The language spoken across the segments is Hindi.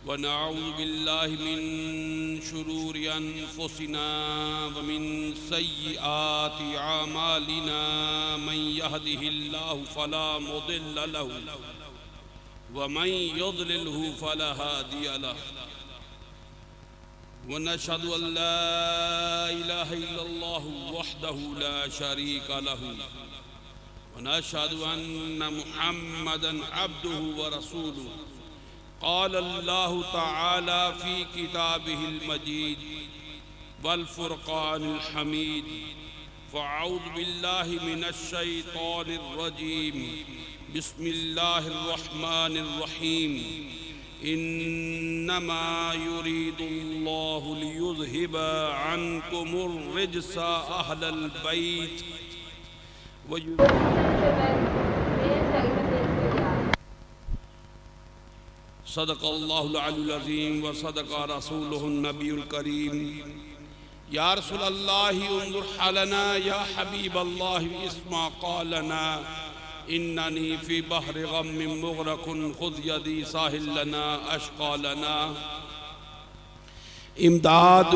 व नऊज़ु बिल्लाहि मिन शुरूरि अनफुसिना व मिन सय्यिआति आमालिना मन यहदिहिल्लाहु फला मुदिल्ल लहु व मन युद्लिलहु फला हादिय लहु व नशहदु अल्ला इलाहा इल्लल्लाहु वहदहु ला शरीका लहु व नशहदु अन्ना मुहम्मदन अब्दुहु व रसूलुहु क़ाल अल्लाहु तआला फ़ी किताबिहिल मजीद वल फ़ुरक़ानिल हमीद फ़अऊज़ु बिल्लाहि मिनश शैतानिर रजीम बिस्मिल्लाहिर रहमानिर रहीम इन्नमा युरीदुल्लाहु लियुज़हिबा अन्कुमुर रिज्सा अहलल बैत सदक़ल्लाहुल अलीयुल अज़ीम व सदक़ रसूलुहुन नबियुल करीम। या रसूलल्लाहि उन्ज़ुर हलना या हबीबल्लाहि इस्मा क़ालना इन्ननी फ़ी बहरि ग़म्मिन मुग़रक़ुन ख़ुज़ यदी साहिल लना अश्क़ा लना इमदाद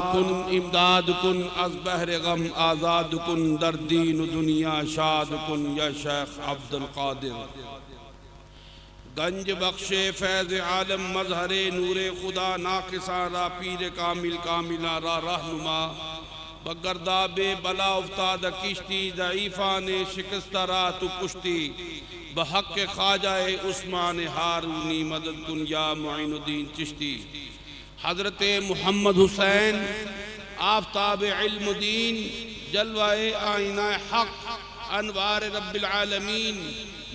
कुन अज़ बहरि ग़म आज़ाद कुन दर दीन दुनिया शाद कुन या शेख अब्दुल क़ादिर। गंज बख्शे फैज़ आलम मज़हरे नूरे खुदा नाक़िसारा पीर कामिल कामिला रहनुमा बगरदा बे बला उफ्ताद किश्ती ज़ईफ़ा ने शिकस्तरा तु कुश्ती बहक़ ख्वाजाए उस्मान हारूनी मदद कुन या मुइनुद्दीन चिश्ती। हज़रत मोहम्मद हुसैन आफ्ताब इल्म दीन जलवाए आईना हक़ अनवार रब्बिल आलमीन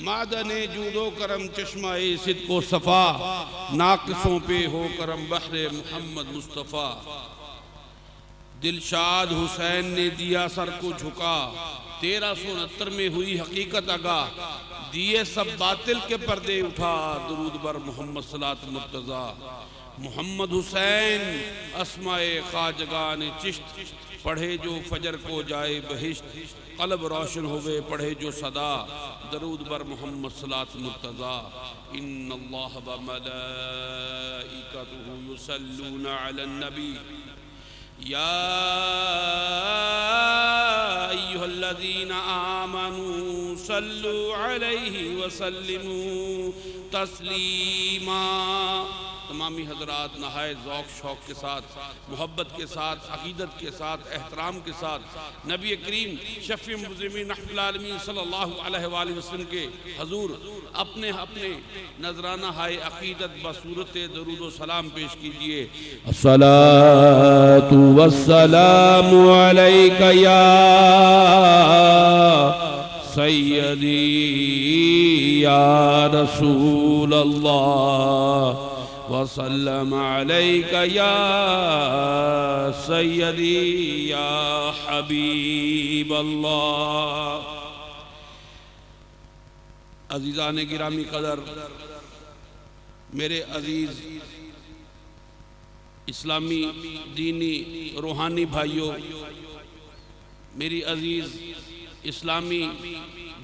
मादने जूदो करम चश्माए सिद्क़ो सफ़ा नाक़िसों पे हो करम बहरे मोहम्मद मुस्तफ़ा। दिलशाद हुसैन ने दिया सर को झुका 1369 में हुई हकीकत आगा दिए सब बातिल के पर्दे उठा दुरूद बर मोहम्मद सलात मुर्तज़ा। मोहम्मद हुसैन अस्माए ख़ाजगान चिश्त पढ़े जो फजर को जाए बहिश्त क़ल्ब रोशन होवे पढ़े जो सदा दरूद बर मोहम्मद सलात मुर्तज़ा। इन्नल्लाह व मलाइकतुहु युसल्लूना अलन नबी या अय्युहल्लज़ीना आमनू सल्लु अलैहि व सल्लिमू तस्लीमा। तमामी हज़रात नहायत ज़ौक़ शौक़ के साथ मोहब्बत के साथ अक़ीदत के साथ एहतराम के साथ नबी करीम शफ़ी मुज़म्मिल रहमतुल आलमीन सल्लल्लाहु अलैहि वसल्लम के हज़ूर अपने अपने नजराना हाय अक़ीदत बसूरत दरूद व सलाम पेश कीजिए। अस्सलातु वस्सलामु अलैका या सय्यदी या रसूल अल्लाह वसल्लम अलैका या सय्यदी या हबीब अल्लाह। अज़ीज़ान गिरामी कदर, मेरे अजीज़ इस्लामी दीनी रूहानी भाइयों, मेरी अजीज़ इस्लामी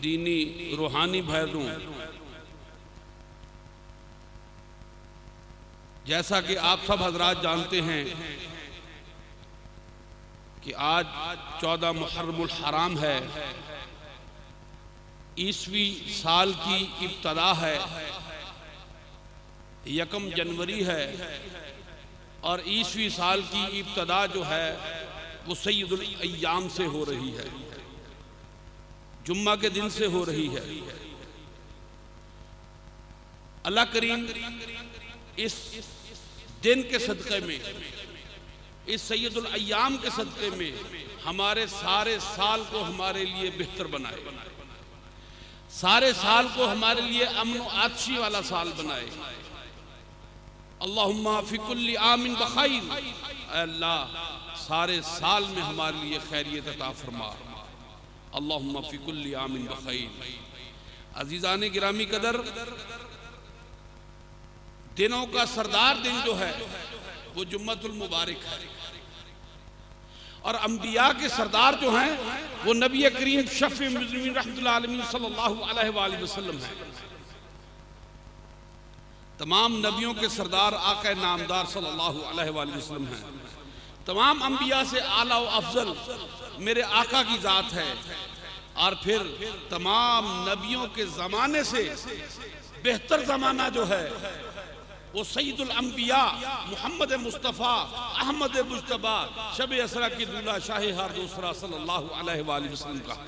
दीनी रूहानी बहनों, जैसा कि आप सब हजरात जानते हैं कि आज 14 मुहर्रमुल हराम है, ईसवी साल की इब्तदा है, 1 जनवरी है और ईसवी साल की इब्तदा जो है वो सैयदुल अय्याम से हो रही है, जुम्मा के दिन से हो रही है। अल्लाह करीम इस दिन के सदक़े में, इस सैयदुल अय्याम के सदक़े में हमारे सारे साल को हमारे लिए बेहतर बनाए, सारे साल को हमारे लिए अमन व आतशी वाला साल बनाए। अल्लाहुम्मा फी कुल्ली आमिन बखैर, अल्लाह सारे साल में हमारे लिए खैरियत अता फरमा। अल्लाहुम्मा फी कुल्ली आमिन बखैर। अज़ीज़ान गिरामी कदर, दिनों का सरदार दिन जो है वो जुम्मतुल मुबारक है और अंबिया के सरदार जो हैं वो नबी करीम शफ़ी मुज़म्मिल रहमतुल्लाह अलैहि सल्लल्लाहु अलैहि वसल्लम है। तमाम नबियों के सरदार आका नामदार सल्लल्लाहु अलैहि वसल्लम हैं। तमाम अंबिया से आला व अफजल मेरे आका की ज़ात है। और फिर तमाम नबियों के ज़माने से बेहतर ज़माना जो है वो सईदुल अंबिया मोहम्मद मुस्तफ़ा अहमद मुज्तबा शब असरा की दूल्हा शाह हर दूसरा सल्लल्लाहु अलैहि वसल्लम का।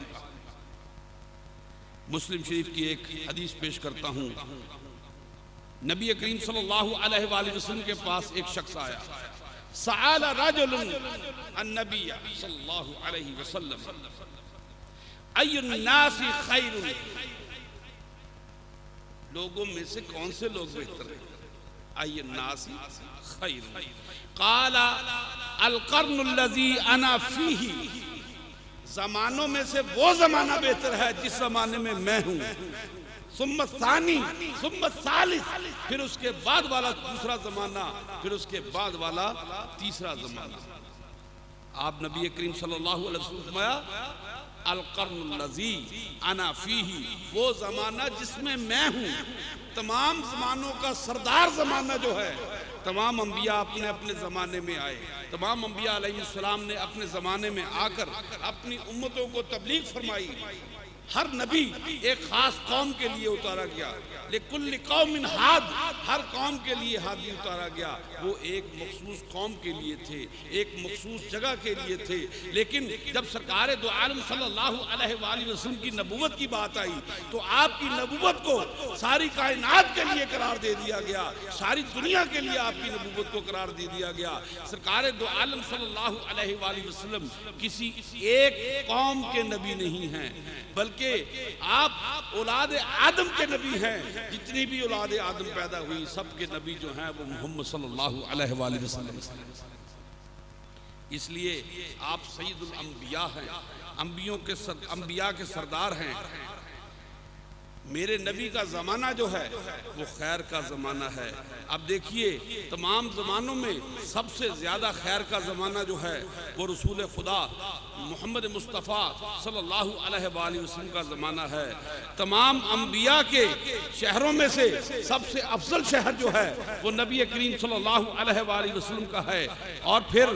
मुस्लिम शरीफ की एक हदीस पेश करता हूँ। नबी करीम सल्लल्लाहु अलैहि वसल्लम के पास एक शख्स आया। सअल रजुलन अन्नबी सल्लल्लाहु अलैहि वसल्लम अय्युन नासी खैरुन, लोगों में से कौन से लोग बेहतर हैं? अय्युन नासी खैरुन क़ाला अल क़र्नुल्लज़ी अना फ़ीही, ज़मानों में से वो ज़माना बेहतर है जिस ज़माने में मैं हूँ। सुम्मा सानी सुम्मा सालिस, फिर उसके बाद वाला दूसरा ज़माना, फिर उसके बाद वाला तीसरा ज़माना। आप नबी करीम सल्लल्लाहु अलैहि वसल्लम फरमाया अल क़र्नुल्लज़ी अना फ़ीही, वो ज़माना जिसमें मैं हूँ। तमाम ज़मानों का सरदार ज़माना जो है, तमाम अंबिया अपने अपने ज़माने में आए। तमाम अंबिया अलैहिस्सलाम ने अपने ज़माने में आकर अपनी उम्मतों को तबलीग फरमाई। हर नबी एक खास कौम के लिए उतारा गया। लिकुल्लि कौमिन हाद, हर कौम के लिए हादी उतारा गया। वो एक मखसूस कौम के लिए थे, एक मखसूस जगह के लिए थे। लेकिन जब सरकार दो आलम सल्लल्लाहु अलैहि वसल्लम की नबूवत की बात आई तो आपकी नबूवत को सारी कायनात के लिए करार दे दिया गया, सारी दुनिया के लिए आपकी नबूवत को करार दे दिया गया। सरकार दो आलम सल्लल्लाहु अलैहि वसल्लम किसी एक कौम के नबी नहीं हैं, बल्कि आप औलाद आदम के नबी हैं। जितनी भी औलाद आदम पैदा हुई सब के नबी जो हैं वो मोहम्मद सल्लल्लाहु अलैहि वसल्लम। इसलिए आप सईदुल अंबिया हैं, अंबिया के सरदार हैं। मेरे नबी का ज़माना जो है वो खैर का ज़माना है। अब देखिए तमाम ज़मानों में सबसे ज़्यादा खैर का ज़माना जो है वो रसूल खुदा मोहम्मद मुस्तफ़ा सल्लल्लाहु अलैहि वसल्लम का ज़माना है। तमाम अंबिया के शहरों में से सबसे अफजल शहर जो है वो नबी करीम सल्लल्लाहु अलैहि वसल्लम का है। और फिर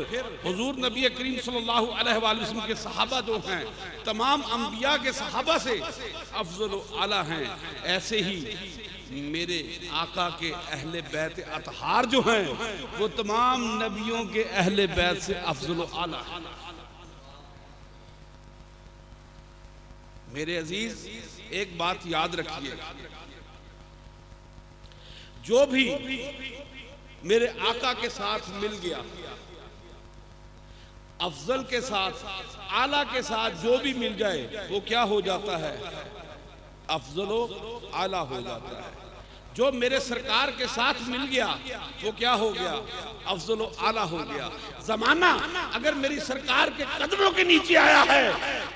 हुजूर नबी करीम सल्लल्लाहु अलैहि वसल्लम के सहाबा जो हैं तमाम अंबिया के सहाबा से अफजल आला हैं। ऐसे ही मेरे आका के अहले बैत अतहार जो हैं वो तमाम नबियों के अहले बैत से अफजल आला हैं। मेरे अजीज एक बात याद रखिए, जो भी मेरे आका के साथ मिल गया, अफजल के साथ आला के साथ जो भी मिल जाए वो क्या हो जाता है? अफजलो आला हो जाता है। जो मेरे सरकार के साथ मिल गया वो क्या हो गया? अफजलो आला हो गया। जमाना अगर मेरी सरकार के कदमों के नीचे आया है,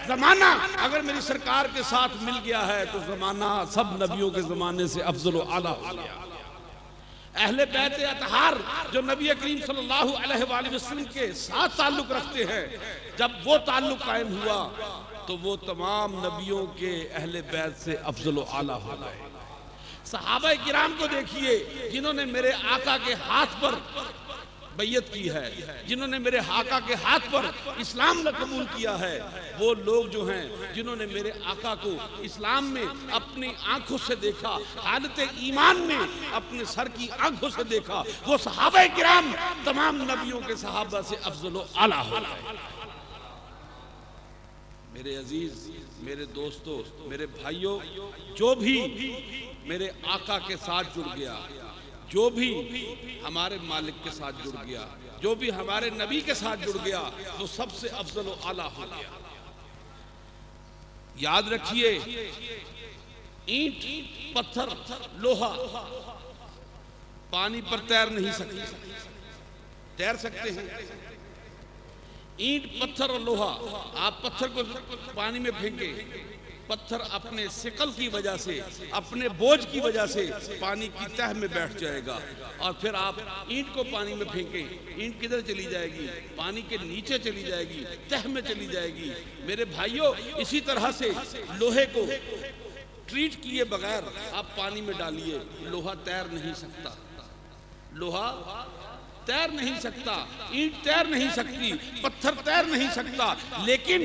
जमाना अगर मेरी सरकार के साथ मिल गया है तो जमाना सब नबियों के जमाने से अफजलो आला हो गया। अहले बैत अतहार जो नबी करीम सल्लल्लाहु अलैहि वसल्लम के साथ ताल्लुक रखते हैं, जब वो ताल्लुक कायम हुआ तो वो तमाम नबियों के अहले बैत से अफजल आला हो गए। सहाबा किराम को देखिए जिन्होंने मेरे आका के हाथ पर बैयत की है, जिन्होंने मेरे आका के हाथ पर इस्लाम कबूल किया है, वो लोग जो हैं जिन्होंने मेरे आका को इस्लाम में अपनी आंखों से देखा, हालत ईमान में अपने सर की आंखों से देखा, वो सहाबा किराम तमाम नबियों के सहाबा से अफजल आला हो गए। मेरे अजीज, मेरे दोस्तों, मेरे भाइयों, जो भी मेरे आका के साथ जुड़ गया, जो भी हमारे मालिक के साथ जुड़ गया, जो भी हमारे नबी के साथ जुड़ गया, वो सबसे अफजल व आला हो गया। याद रखिए, ईंट, पत्थर, लोहा पानी पर तैर नहीं सकते, तैर सकते हैं। ईंट, पत्थर और लोहा, आप पत्थर को पानी में फेंके, पत्थर अपने सिकल की वजह से, अपने बोझ की वजह से पानी की तह में बैठ जाएगा। और फिर आप ईंट को पानी में फेंकें, ईंट किधर चली जाएगी? पानी के नीचे चली जाएगी, तह में चली जाएगी। मेरे भाइयों, इसी तरह से लोहे को ट्रीट किए बगैर आप पानी में डालिए, लोहा तैर नहीं सकता, लोहा तैर नहीं सकता, ईंट तैर नहीं सकती, पत्थर तैर नहीं सकता। लेकिन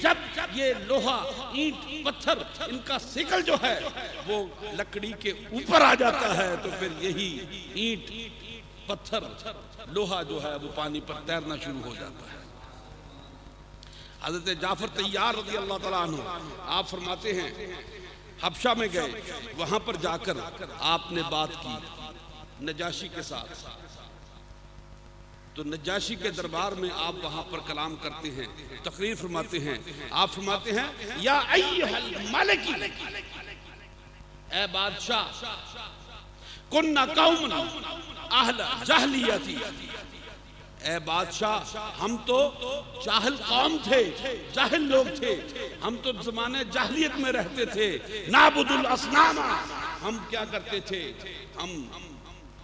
जब ये लोहा, ईंट, पत्थर, इनका सिकल जो है वो लकड़ी के ऊपर आ जाता है तो फिर यही ईंट, पत्थर, लोहा जो है वो पानी पर तैरना शुरू हो जाता है। हज़रत जाफर तैयार रज़ी अल्लाह तआला अन्हु आप फरमाते हैं हबशा में गए, वहां पर जाकर आपने बात की नजाशी के साथ। तो नजाशी के दरबार में आप वहां पर कलाम करते हैं, तकरीर फरमाते हैं। आप फरमाते हैं या अय्युहल मालिकी, ए बादशाह, कुन्ना कौमन अहल जाहलियती, ए बादशाह हम तो जाहिल कौम थे, जाहिल लोग थे, हम तो ज़माने जाहिलियत में रहते थे। नाबुदुल असनामा, हम क्या करते थे, हम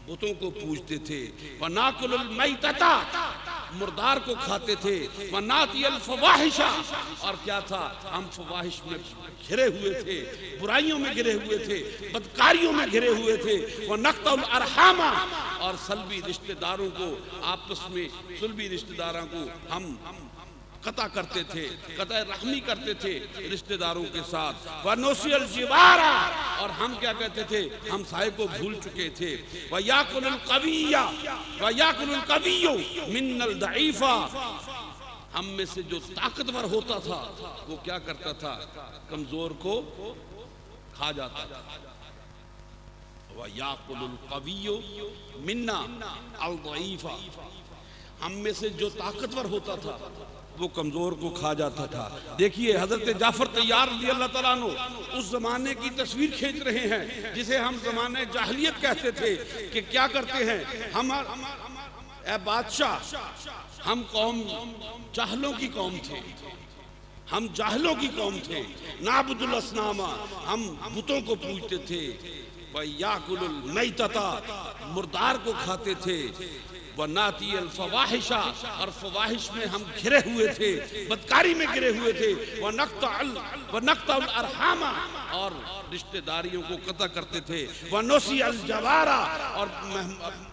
बुतों को पूजते थे। व नाकुलुल मैतता, मुर्दार को खाते थे। व नातियल फवाहिशा, और क्या था, हम फवाहिश में घिरे हुए थे, बुराइयों में घिरे हुए थे, बदकारियों में घिरे हुए थे। व नक़्तुल अरहामा, और सल्बी रिश्तेदारों को, आपस में सुलभी रिश्तेदारों को हम कता करते थे, कता रहमी करते थे रिश्तेदारों के साथ। व नोसियल जिवारा, और हम क्या कहते थे, हम साए को भूल चुके थे। व याकुलुल कविया व याकुलुल कवियो मिन्नल दईफा, हम में से जो ताकतवर होता था वो क्या करता था, कमजोर को खा जाता था। व याकुलुल कवियो मिन्ना अल दईफा, हम में से जो ताकतवर होता था वो कमजोर को खा जाता था। देखिए हजरत जाफर तैयार रज़ी अल्लाह तआला अन्हु उस जमाने की तस्वीर खींच रहे हैं जिसे हम जमाने जाहिलियत कहते थे कि क्या करते हैं हम, ए बादशाह, हम कौम जाहलों की कौम थे, हम जाहलों की कौम थे। नाबुदुल असनामा, हम बुतों को पूजते थे। व याकुलुल मैतता, मुर्दार को खाते थे। व नातियल फवाहिशा, और फवाहिश में हम घिरे हुए थे, बदकारी में घिरे हुए थे। व नक़्तुल अरहामा, और रिश्तेदारियों को कता करते थे। व नोसियल जवारा, और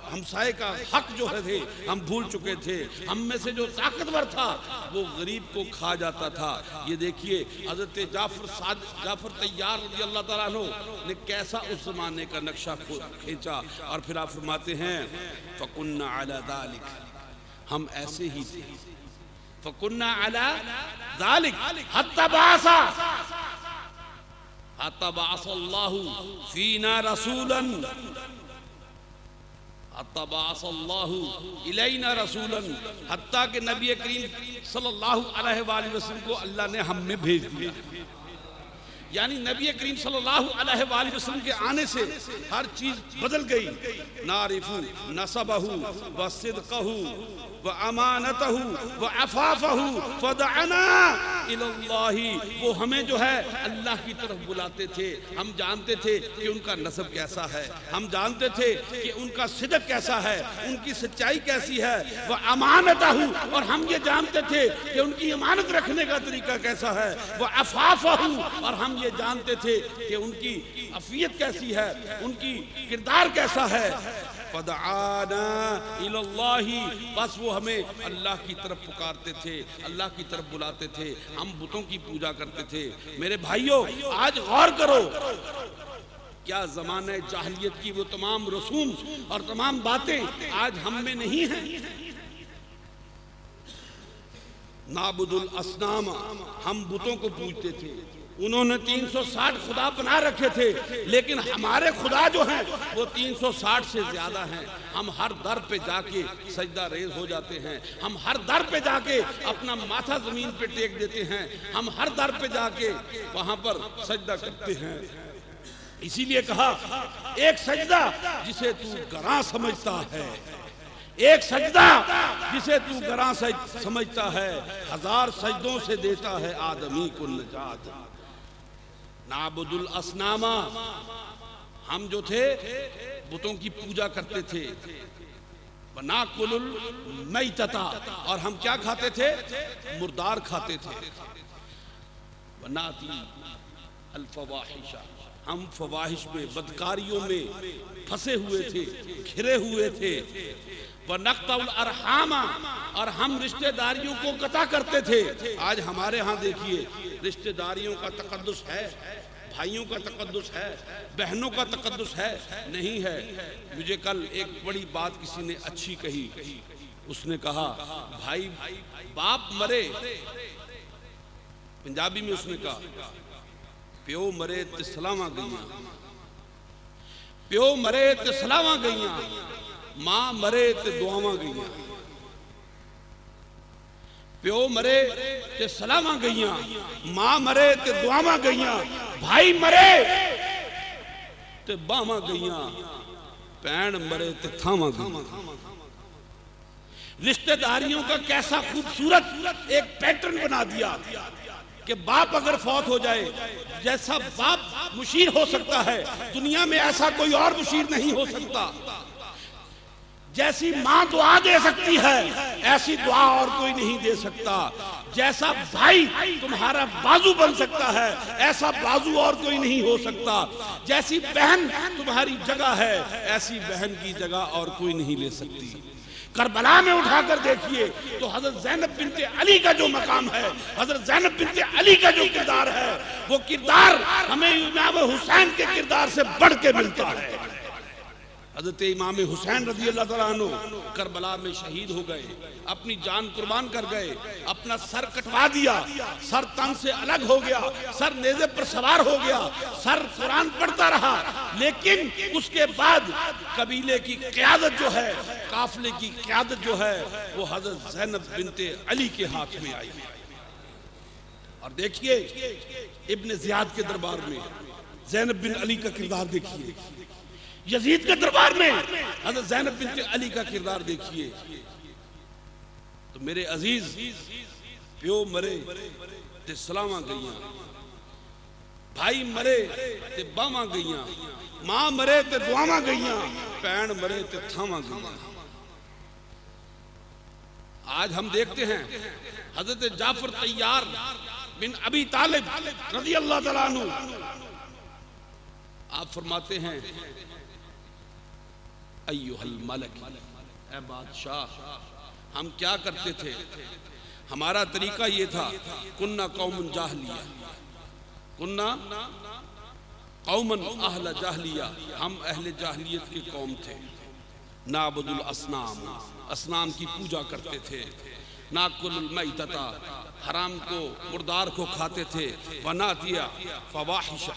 हमसाए का हक जो है थे हम भूल चुके थे। हम में से जो ताकतवर था वो गरीब को खा जाता था। ये देखिए हजरत जाफर तैयार रज़ी अल्लाह तआला अन्हु ने कैसा उस जमाने का नक्शा खींचा। और फिर आप फरमाते हैं फकुन्ना अला दालिक, हम ऐसे ही थे। फकुन्ना अला दालिक हत्ता बाअसल्लाहु फीना रसूलन, इलैना रसूलन, हत्ता के नबी करीम सल्लल्लाहु अलैहि वसल्लम को अल्लाह ने हम में भेज दिया। यानी नबी करीम सल्लल्लाहु अलैहि वसल्लम के आने से हर चीज बदल गई। नारिफु नसबहु व सिदक़हु व अमानतहु व अफ़ाफ़हु फदअना इलल्लाहि, वो हमें जो है अल्लाह की तरफ बुलाते थे। हम जानते थे कि उनका नसब कैसा है, हम जानते थे कि उनका सिदक़ कैसा है, उनकी सच्चाई कैसी है। व अमानतहु, और हम ये जानते थे कि उनकी अमानत रखने का तरीका कैसा है। व अफ़ाफ़हु, और हम ये जानते थे कि उनकी अफियत कैसी है, उनकी किरदार कैसा है। फदआना इलल्लाहि, बस वो हमें अल्लाह की तरफ पुकारते थे, अल्लाह की तरफ बुलाते थे। हम बुतों की पूजा करते थे। मेरे भाइयों आज गौर करो, क्या ज़माने जाहिलियत की वो तमाम रसूम और तमाम बातें आज हम में नहीं हैं। नाबुदुल असनामा, हम बुतों को पूजते थे। उन्होंने 360 खुदा बना रखे थे, लेकिन हमारे खुदा जो हैं वो 360 से ज्यादा हैं। हम हर दर पे जाके सजदा रेज हो जाते हैं, हम हर दर पे जाके अपना माथा जमीन पे टेक देते हैं, हम हर दर पे जाके वहां पर सजदा करते हैं। इसीलिए कहा एक सजदा जिसे तू गरां समझता है, एक सजदा जिसे तू गरां समझता है, 1000 सजदों से देता है आदमी को निजात। नाबुदुल असनामा, हम जो थे बुतों की पूजा करते थे। नाकुलुल मैतता, और हम क्या खाते थे, मुर्दार खाते थे। नाती अल फवाहिशा, हम फवाहिश में, बदकारियों में फंसे हुए थे, घिरे हुए थे। वनक़तउल अरहामा, और हम रिश्तेदारियों को कता करते थे। आज हमारे यहाँ देखिए रिश्तेदारियों का तक़द्दुस है, भाइयों का तक़द्दुस है, बहनों का तक़द्दुस है, नहीं है। मुझे कल एक बड़ी बात किसी ने अच्छी कही। उसने कहा भाई बाप मरे, पंजाबी में उसने कहा प्यो मरे ते सलावा गईयां, प्यो मरे ते सलावा गईयां, मां मरे ते दुआवां गईयां। प्यो मरे ते सलावा गईयां, मां मरे ते दुआवां गईयां, भाई मरे ते बावां गईयां, भैन मरे ते थावां गईयां। रिश्तेदारियों का कैसा खूबसूरत एक पैटर्न बना दिया कि बाप अगर फौत हो जाए, जैसा बाप मुशीर हो सकता है दुनिया में ऐसा कोई और मुशीर नहीं हो सकता। जैसी मां दुआ दे सकती है ऐसी दुआ और कोई नहीं दे सकता। जैसा भाई तुम्हारा बाजू बन सकता है ऐसा बाजू और कोई नहीं हो सकता। जैसी बहन तुम्हारी जगह है ऐसी बहन की जगह और कोई नहीं ले सकती। करबला में उठाकर देखिए तो हजरत ज़ैनब बिन्ते अली का जो मकाम है, हजरत ज़ैनब बिन्ते अली का जो किरदार है, वो किरदार हमें इमाम हुसैन के किरदार से बढ़ के मिलता है। हजरत इमाम हुसैन रज़ी अल्लाह तआला अन्हु करबला में शहीद हो गए, अपनी जान कुर्बान कर गए, अपना सर कटवा दिया, सर तन से अलग हो गया, सर नेज़े पर सवार हो गया, सर कुरान पढ़ता रहा। लेकिन उसके बाद कबीले की क़यादत जो है, काफिले की क़यादत जो है, वो हजरत ज़ैनब बिन्ते अली के हाथ में आई। और देखिए इब्न ज़ियाद के दरबार में ज़ैनब बिन अली का किरदार देखिए, यजीद के दरबार में हज़रत ज़ैनब बिन्ते अली का किरदार देखिए। तो मेरे अजीज, प्यो मरे ते सलावा गईयां, भाई मरे ते बावा गईयां, मां मरे ते दुआवा गईयां, भैन मरे ते थावा गईयां। आज हम देखते हैं हज़रत जाफर तैयार बिन अबी तालिब रज़ी अल्लाह तआला अन्हु, आप फरमाते हैं अय्युहल मलक, ऐ बादशाह, हम क्या करते थे, हमारा तरीका ये था, कुन्ना कौमन जाहलिया, कुन्ना कौमन अहल जाहलिया, हम अहले जाहलियत की कौम थे। नाबुदुल असनाम, असनाम की पूजा करते थे। नाकुलुल मैतता, हराम को, मुर्दार को खाते थे। वनातिया फवाहिश,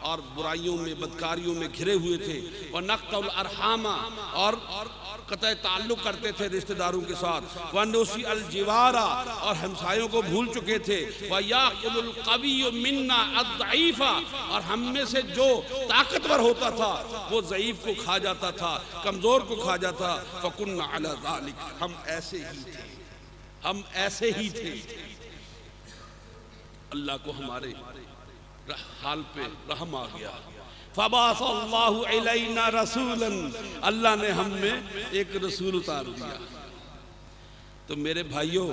और बुराइयों में, बदकारियों में घिरे हुए थे। और नक़तउल अरहामा, और कतई ताल्लुक़ करते थे रिश्तेदारों के साथ। वनुसी अल जिवारा, और हमसायों को भूल चुके थे। व याकुलुल क़विय्यु मिन्ना अद-दईफ़ा, और हम में से जो ताकतवर होता था वो ज़ईफ़ को खा जाता था, कमज़ोर को खा जाता। फ़कुन्ना अला ज़ालिक, हम ऐसे ही थे, हम ऐसे ही थे। अल्लाह को हमारे हाल पे रहम आ गया। फबासल्लाहु अलैना रसूलन, अल्लाह ने हम में एक रसूल उतार दिया। तो मेरे भाइयों,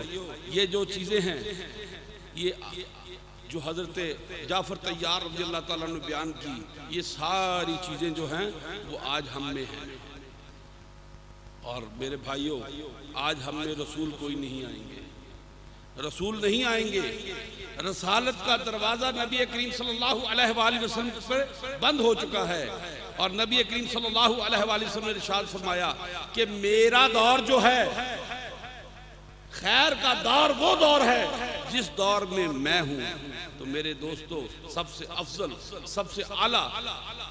ये जो चीज़ें हैं, ये जो हज़रत जाफ़र तैयार रज़ी अल्लाह तआला ने बयान की, ये सारी चीज़ें जो हैं वो आज हम में हैं। और मेरे भाइयों, आज हम में रसूल कोई नहीं आएंगे, रसूल नहीं आएंगे। रसालत का दरवाज़ा नबी करीम सल्लल्लाहु अलैहि वसल्लम पर बंद हो चुका है। और नबी करीम सल्लल्लाहु अलैहि वसल्लम ने इरशाद फरमाया कि मेरा दौर जो है, खैर का दौर वो दौर है जिस दौर में मैं हूँ। तो मेरे दोस्तों, सबसे अफजल, सबसे आला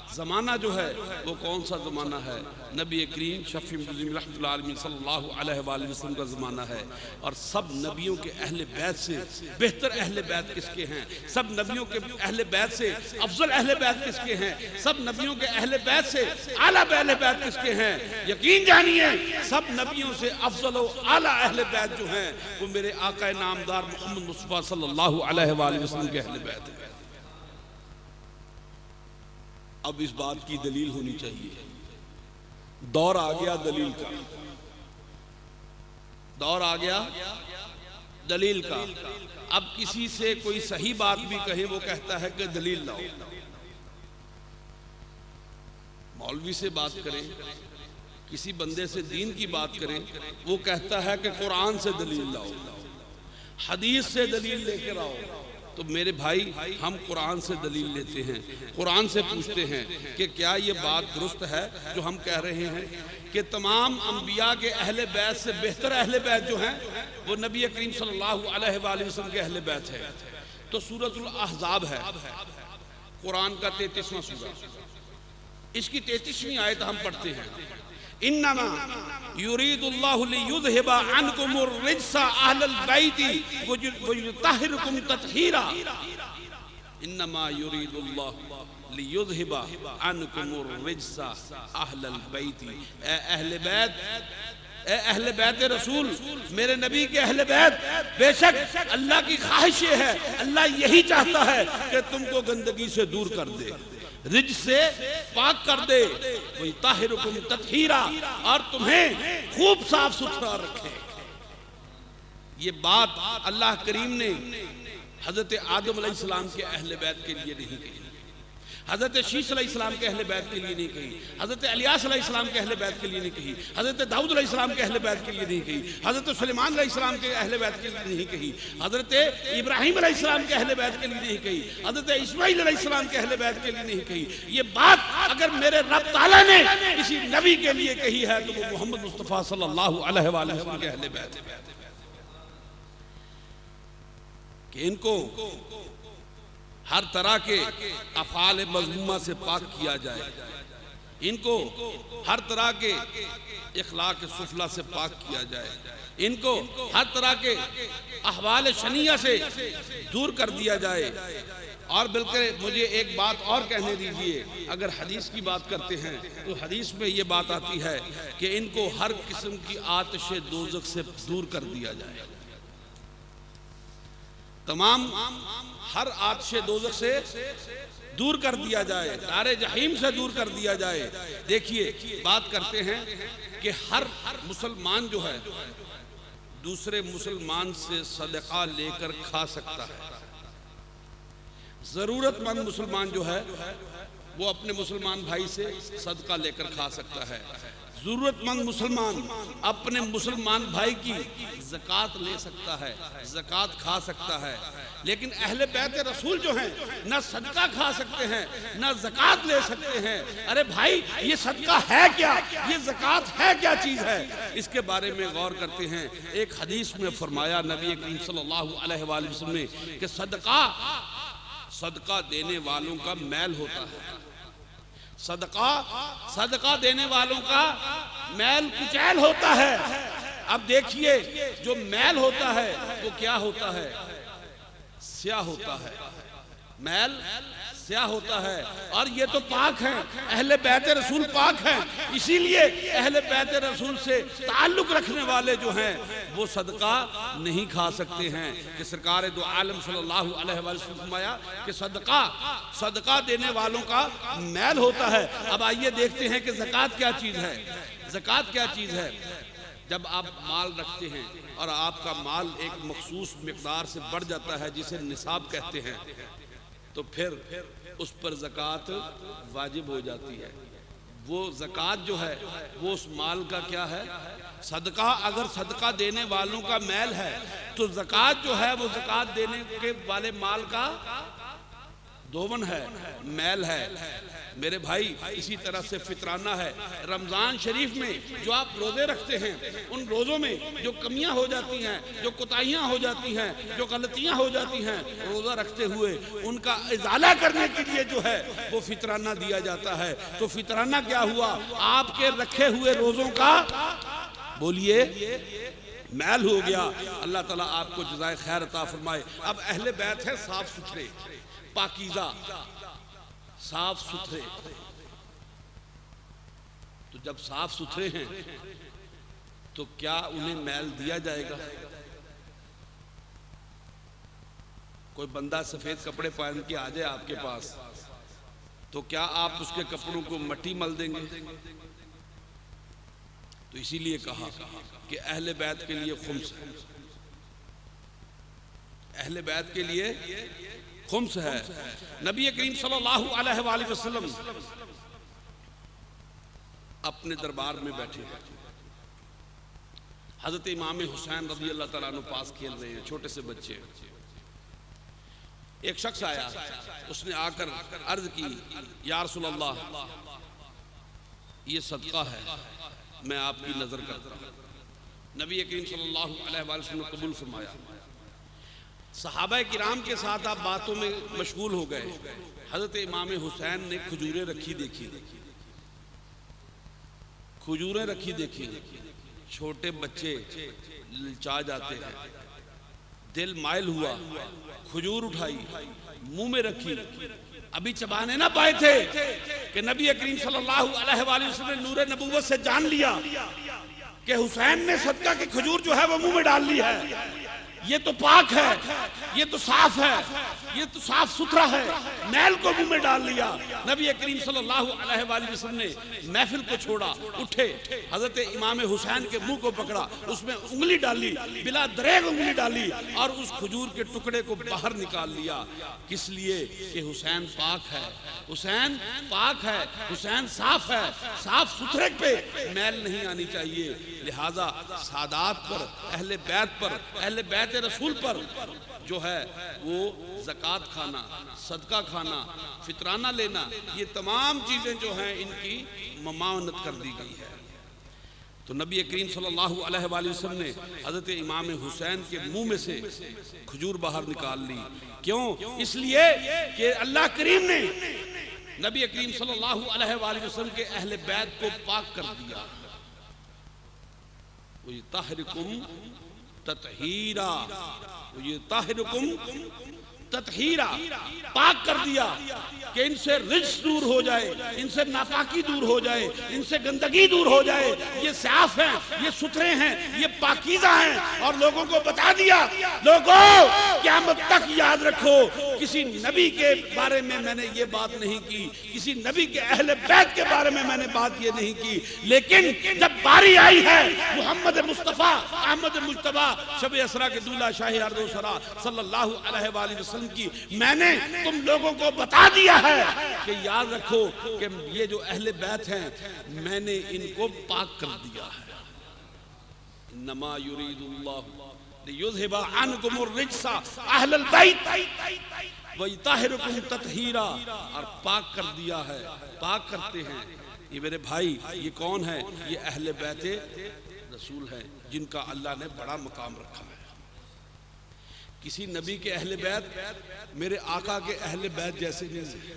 ज़माना जो है वो कौन सा ज़माना है? नबी करीम शफ़ी रहमतुल्लाह अलैहि सल्लल्लाहु अलैहि वसल्लम का ज़माना है। और सब नबियों के अहले बैत से बेहतर अहले बैत किसके हैं? सब नबियों के अहले बैत से अफजल अहले बैत किसके हैं? सब नबियों के अहले बैत से आला अहले बैत किसके हैं? यकीन जानिए, सब नबियों से अफजल और आला अहले बैत जो हैं वो मेरे आका नामदार मोहम्मद मुस्तफ़ा सल्लल्लाहु अलैहि वसल्लम के अहले बैत हैं। अब इस बात की दलील होनी चाहिए। दौर आ गया दलील का, दौर आ गया दलील का। अब किसी से कोई सही बात भी कहे वो कहता है कि दलील लाओ। मौलवी से बात करें, किसी बंदे से दीन की बात करें, वो कहता है कि कुरान से दलील लाओ, हदीस से दलील लेकर आओ। तो मेरे भाई, हम कुरान से दलील लेते हैं, कुरान से पूछते हैं कि क्या ये बात दुरुस्त है जो हम कह रहे हैं कि तमाम अंबिया के अहले बैत से बेहतर अहले बैत जो हैं वो नबी करीम सल्लल्लाहु अलैहि वसल्लम के अहले बैत है। तो सूरतुल अहज़ाब है कुरान का 33वां सूरा, इसकी 33वीं आयत हम पढ़ते हैं, इन्नमा युरीदुल्लाहु लियुज़हिबा अन्कुमुर रिज्सा अहलल बैति व युतहिरकुम तत्हीरा। इन्नमा युरीदुल्लाहु लियुज़हिबा अन्कुमुर रिज्सा अहलल बैति। ए अहले बैत रसूल, मेरे नबी के अहले बैत, बेशक अल्लाह की ख्वाहिश ये है, अल्लाह यही चाहता है कि तुमको गंदगी से दूर कर दे, रिज से पाक कर दे, वही ताहिरुकुम तत्हीरा, और तुम्हें खूब साफ सुथरा रखे। ये बात अल्लाह करीम ने हजरत आदम अलैहिस्सलाम के अहले बैत के लिए नहीं कही, हजरत शीश अलैहिस्सलाम के अहले बैत के लिए नहीं कही, हजरत इलियास अलैहिस्सलाम के अहले बैत के लिए नहीं कही, हजरत दाऊद अलैहिस्सलाम के अहले बैत के लिए नहीं कही, हजरत सुलेमान अलैहिस्सलाम के अहले बैत के लिए नहीं कही, हजरत इब्राहिम अलैहिस्सलाम के अहले बैत के लिए नहीं कही, हजरत इस्माइल अलैहिस्सलाम के अहले बैत के लिए नहीं कही। ये बात अगर मेरे रब ताला ने किसी नबी के लिए कही है तो वो मोहम्मद मुस्तफ़ा सल्लल्लाहु अलैहि वसल्लम के अहले बैत है कि इनको हर तरह के अफ़ाल मज़मूमा से पाक किया जाए, इनको हर तरह के इखलाक सुफला से पाक किया जाए, इनको हर तरह के अहवाल शनिया से दूर कर दिया जाए। और बल्कि मुझे एक बात और कहने दीजिए, अगर हदीस की बात करते हैं तो हदीस में ये बात आती है कि इनको हर किस्म की आतिश दोज़ख से दूर कर दिया जाए, तमाम हर आतिश दोज़ख से दूर कर दिया जाए, नारे जहीम से दूर कर दिया जाए। देखिए, बात करते हैं कि हर मुसलमान जो है दूसरे मुसलमान से सदका लेकर खा सकता है। ज़रूरतमंद मुसलमान जो है वो अपने मुसलमान भाई से सदका लेकर खा सकता है। ज़रूरतमंद मुसलमान अपने मुसलमान भाई की ज़कात ले सकता है, ज़कात खा सकता है। लेकिन अहले बैत रसूल जो हैं ना सदका खा सकते हैं ना ज़कात ले सकते हैं। अरे भाई, ये सदका है क्या, ये ज़कात है क्या चीज़ है, इसके बारे में गौर करते हैं। एक हदीस में फरमाया नबी करीम सल्लल्लाहु अलैहि वसल्लम ने कि सदका देने वालों का मैल होता है, सदका देने वालों का मैल कुचैल होता है। अब देखिए, जो मैल होता है वो क्या होता है, स्याह होता है, मैल स्याह होता है। और ये तो पाक हैं, अहले बैत रसूल पाक हैं, इसीलिए अहले बैत रसूल से ताल्लुक रखने वाले जो हैं वो सदका नहीं खा सकते हैं। कि सरकार दो आलम सल्लल्लाहु अलैहि वसल्लम ने फरमाया कि सदका देने वालों का मैल होता है। अब आइए देखते हैं कि ज़कात क्या चीज़ है। ज़कात क्या चीज़ है? जब आप माल रखते हैं और आपका माल एक मखसूस मिक़दार से बढ़ जाता है जिसे निसाब कहते हैं, तो फिर उस पर ज़कात वाजिब हो जाती है। वो ज़कात जो है वो उस माल का क्या है, सदका। अगर सदका देने वालों का मैल है तो ज़कात जो है वो ज़कात देने के वाले माल का दोवन है, मैल है। मेरे भाई, इसी तरह से फितराना है। रमज़ान शरीफ में जो आप रोज़े रखते हैं, उन रोज़ों में जो कमियां हो जाती हैं, जो कोताहियां हो जाती हैं, जो गलतियां हो जाती हैं रोज़ा रखते हुए, उनका इज़ाला करने के लिए जो है वो फितराना दिया जाता है। तो फितराना क्या हुआ? आपके रखे हुए रोज़ों का, बोलिए, मैल हो गया। अल्लाह ताला आपको जज़ाए खैर अता फरमाए। अब अहले बैत है साफ सुथरे, पाकीज़ा, साफ सुथरे। तो जब साफ सुथरे हैं तो क्या उन्हें मैल दिया जाएगा? कोई बंदा सफेद कपड़े पहन के आ जाए आपके पास, तो क्या आप उसके कपड़ों को मट्टी मल देंगे? तो इसीलिए कहा कि अहले बैत के लिए खुम्स है, अहले बैत के लिए खुम्स है। नबी करीम सल्लल्लाहु अलैहि वसल्लम अपने दरबार में बैठे हैं। हजरत इमाम हुसैन रज़ी अल्लाह तआला अन्हु पास खेल रहे हैं, छोटे से बच्चे। एक शख्स आया, उसने आकर अर्ज की, या रसूल अल्लाह, ये सदका है, मैं आपकी नजर करता हूं। नबी करीम सल्लल्लाहु अलैहि वसल्लम ने कबूल फरमाया। सहाबा किराम के साथ आप बातों में मशगूल हो गए। हजरत इमाम हुसैन ने खजूरें रखी देखी, खजूरें रखी देखी। छोटे बच्चे ललचा जाते हैं, दिल माइल हुआ, खजूर उठाई, मुंह में रखी, अभी चबाने ना पाए थे कि नबी करीम सल्लल्लाहु अलैहि वसल्लम ने नूरे नबूवत से जान लिया कि हुसैन ने सदका की खजूर जो है वो मुंह में डाल ली है। ये तो पाक है, ये तो साफ है, ये तो साफ सुथरा है, मैल को मुंह में डाल लिया। नबी करीम सल्लल्लाहु अलैहि वसल्लम ने महफिल को छोड़ा, उठे, हजरत इमाम हुसैन के मुंह को पकड़ा, उसमें उंगली डाली, बिला दरेग उंगली डाली और उस खजूर के टुकड़े को बाहर निकाल लिया। किस लिए? कि हुसैन पाक है, हुसैन पाक है, हुसैन साफ है, साफ सुथरे पे मैल नहीं आनी चाहिए। लिहाजा सादात पर, अहले बैत पर, अहले बैत रसूल पर जो है वो ज़कात खाना, सदका खाना, फितराना लेना, ये तमाम चीज़ें जो हैं इनकी ममानत कर दी गई है। तो नबी करीम सल्लल्लाहु अलैहि वसल्लम ने हज़रत इमाम हुसैन के मुंह में से खजूर बाहर निकाल ली। क्यों? इसलिए कि अल्लाह करीम ने नबी करीम सल्लल्लाहु अलैहि वसल्लम के अहले बैत को पाक कर दिया। ये ताहिरकुम ततहीरा, ये ताहिरकुम ततहीरा, पाक कर दिया कि इनसे रिज्स दूर हो जाए, इनसे नापाकी दूर हो जाए, इनसे गंदगी दूर हो जाए। ये साफ हैं, ये सुथरे हैं, ये पाकीज़ा हैं। और लोगों को बता दिया, लोगों क़यामत तक याद रखो, किसी नबी के बारे में मैंने ये बात नहीं की, किसी नबी के अहले बैत के बारे में मैंने बात ये नहीं की, लेकिन जब बारी आई है मोहम्मद मुस्तफ़ा अहमद मुज्तबा शब असरा के दूल्हा शाही अर्दो सरा सल्लल्लाहु अलैहि वसल्लम की, मैंने तुम लोगों को बता दिया है कि याद रखो कि ये जो अहले बैत हैं मैंने इनको पाक कर दिया है। नमा युरीदुल्लाहु लियुज़हिबा अन्कुमुर रिज्सा अहलल बैत व युतहिरुकुम ततहीरा, और पाक कर दिया है, पाक करते हैं। ये मेरे भाई, ये कौन है? ये अहले बैत रसूल हैं जिनका अल्लाह ने बड़ा मकाम रखा है। किसी नबी के अहले बैत मेरे आका के अहले बैत जैसे नहीं है।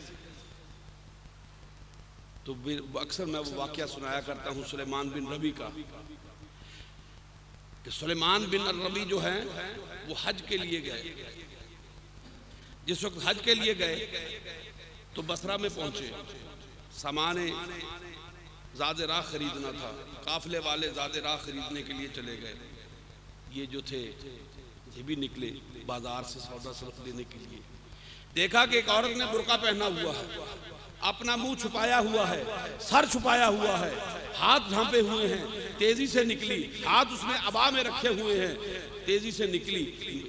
तो अक्सर मैं वो वाकया सुनाया करता हूँ सुलेमान बिन रबी का, कि सुलेमान बिन रबी जो है वो हज के लिए गए। जिस वक्त हज के लिए गए तो बसरा में पहुंचे, सामाने ज़ादे राह खरीदना था, काफिले वाले ज़ादे राह खरीदने के लिए चले गए। ये जो थे ये भी निकले बाजार से सौदा सरफ लेने के लिए। देखा कि एक औरत ने बुर्का पहना हुआ है, अपना मुंह छुपाया हुआ है, सर छुपाया हुआ है, हाथ झांपे हुए हैं, तेजी से निकली, हाथ उसने अबा में रखे हुए हैं, तेजी से निकली।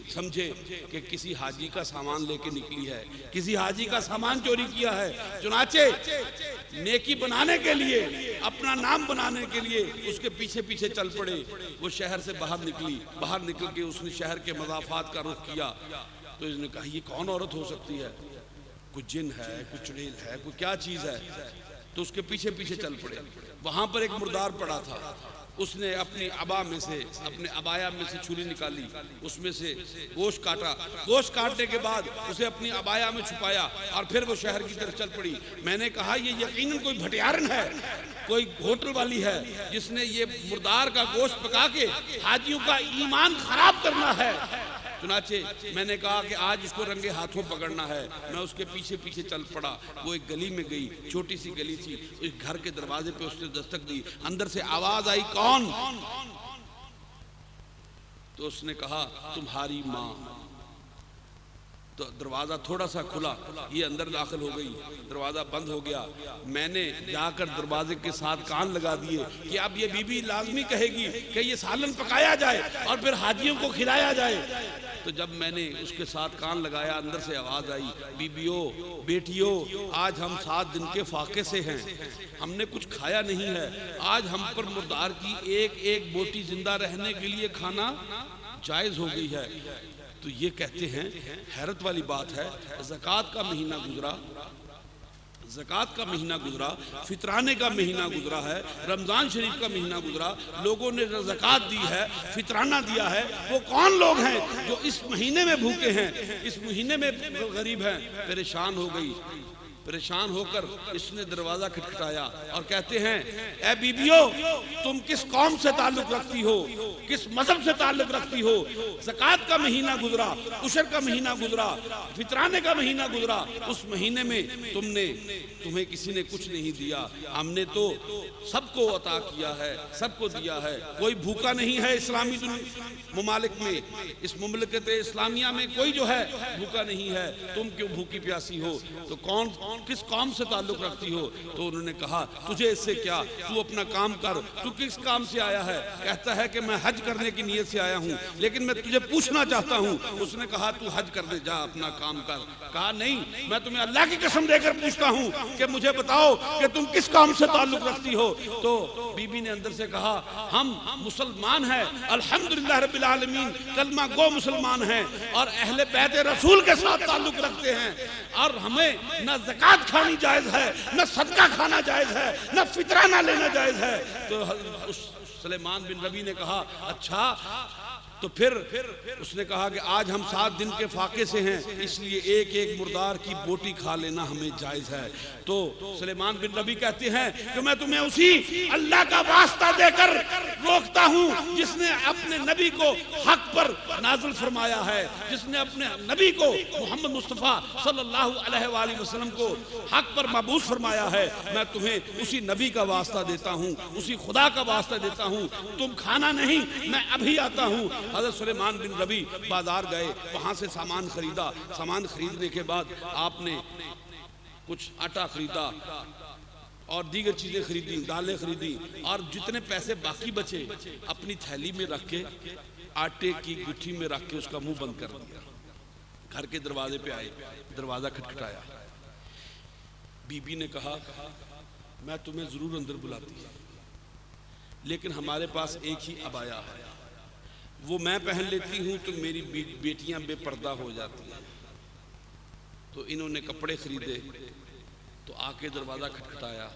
समझे कि किसी हाजी का सामान लेके निकली है, किसी हाजी का सामान चोरी किया है। चुनाचे नेकी बनाने के लिए, अपना नाम बनाने के लिए उसके पीछे पीछे चल पड़े। वो शहर से बाहर निकली, बाहर निकल के उसने शहर के मज़ाफ़ात का रुख किया। तो इसने कहा ये कौन औरत हो सकती है? कोई जिन है, कोई चुड़ैल है, कोई क्या चीज़ है? तो उसके पीछे पीछे चल पड़े। वहाँ पर एक मुर्दार पड़ा था, उसने अपनी अबा में से, अपने अबाया में से छुरी निकाली, उसमें से गोश्त काटा, गोश्त काटने के बाद उसे अपनी अबाया में छुपाया और फिर वो शहर की तरफ चल पड़ी। मैंने कहा ये यकीनन कोई भटियारन है, कोई होटल वाली है जिसने ये मुर्दार का गोश्त पका के हाजियों का ईमान खराब करना है। चुनाचे मैंने कहा कि आज इसको रंगे हाथों पकड़ना है। मैं उसके पीछे पीछे चल पड़ा। वो एक गली में गई, छोटी सी गली थी, उस घर के दरवाजे पे उसने दस्तक दी। अंदर से आवाज आई, कौन? तो उसने कहा तुम्हारी माँ। तो दरवाजा थोड़ा सा खुला, ये अंदर दाखिल हो गई, दरवाजा बंद हो गया। मैंने जाकर दरवाजे के साथ कान लगा दिए कि अब ये बीबी लाजमी कहेगी कि ये सालन पकाया जाए और फिर हाजियों को खिलाया जाए। तो जब मैंने उसके साथ कान लगाया, अंदर से आवाज़ आई, बीबियों बेटियों, आज हम 7 दिन के फाके से हैं, हमने कुछ खाया नहीं है, आज हम पर मुर्दार की एक एक बोटी जिंदा रहने के लिए खाना जायज़ हो गई है। तो ये कहते हैं, हैरत वाली बात है, ज़कात का महीना गुजरा, ज़कात का महीना गुजरा, फितराने का महीना गुजरा है, रमज़ान शरीफ का महीना गुजरा, लोगों ने ज़कात दी है, फितराना दिया है। वो कौन लोग हैं जो इस महीने में भूखे हैं, इस महीने में गरीब हैं? परेशान हो गई, परेशान होकर इसने दरवाज़ा खटखटाया और कहते हैं, ए बीबियों, तुम किस कौम से ताल्लुक़ रखती हो, किस मजहब से ताल्लुक़ रखती हो? ज़कात का महीना गुजरा, उशर का महीना गुजरा, फितराने का महीना गुजरा, उस महीने में तुम्हें किसी ने कुछ नहीं दिया, हमने तो सबको अता किया है, सबको दिया है, कोई भूखा नहीं है इस्लामी ममालिक में, इस मुमलिकत इस्लामिया में कोई जो है भूखा नहीं है, तुम क्यों भूखी प्यासी हो? तो कौन किस काम से ताल्लुक रखती हो? तो उन्होंने कहा, तुझे इससे क्या, तू अपना काम कर, तू किस काम से आया है? कहता है कि मैं हज करने की नीयत से आया हूँ, लेकिन मैं तुझे पूछना चाहता हूँ। उसने कहा, तू हज करने जा, अपना काम कर। कहा, नहीं, मैं तुम्हें अल्लाह की कसम देकर पूछता हूँ कि मुझे बताओ कि तुम किस काम से ताल्लुक रखती हो? तो बीबी ने अंदर से कहा, हम मुसलमान हैं, अल्हम्दुलिल्लाह रब्बिल आलमीन, कलमा गो मुसलमान हैं और अहले बैत रसूल के साथ ताल्लुक रखते हैं, और हमें न ज़कात खानी जायज़ है, न सदका खाना जायज़ है, न फितराना लेना जायज़ है। तो उस सुलेमान बिन रबी ने कहा, अच्छा, तो फिर उसने कहा कि आज हम 7 दिन के फाके से हैं, इसलिए एक एक मुर्दार की बोटी खा लेना हमें जायज़ है। तो सुलेमान बिन रबी कहते हैं कि मैं तुम्हें उसी अल्लाह का वास्ता देकर रोकता हूँ जिसने अपने नबी को हक पर नाज़िल फरमाया है, जिसने अपने नबी को मोहम्मद मुस्तफ़ा सल्लल्लाहु अलैहि वसल्लम को हक पर मबूस फरमाया है। मैं तुम्हें उसी नबी का वास्ता देता हूँ, उसी खुदा का वास्ता देता हूँ, तुम खाना नहीं, मैं अभी आता हूँ। हज़रत सुलेमान बिन रबी बाजार गए, वहाँ से सामान खरीदा, सामान खरीदने के बाद आपने कुछ आटा खरीदा और दीगर चीज़ें खरीदी, दालें खरीदी, और जितने पैसे बाकी बचे अपनी थैली में रख के, आटे की गुट्ठी में रख के उसका मुंह बंद कर दिया। घर के दरवाजे पे आए, दरवाज़ा खटखटाया, बीबी ने कहा, मैं तुम्हें ज़रूर अंदर बुलाती, लेकिन हमारे पास एक ही अबाया है, वो मैं पहन लेती हूँ तो मेरी बेटियां बेपर्दा हो जाती हैं। तो इन्होंने कपड़े खरीदे, तो आके दरवाज़ा खटखटाया,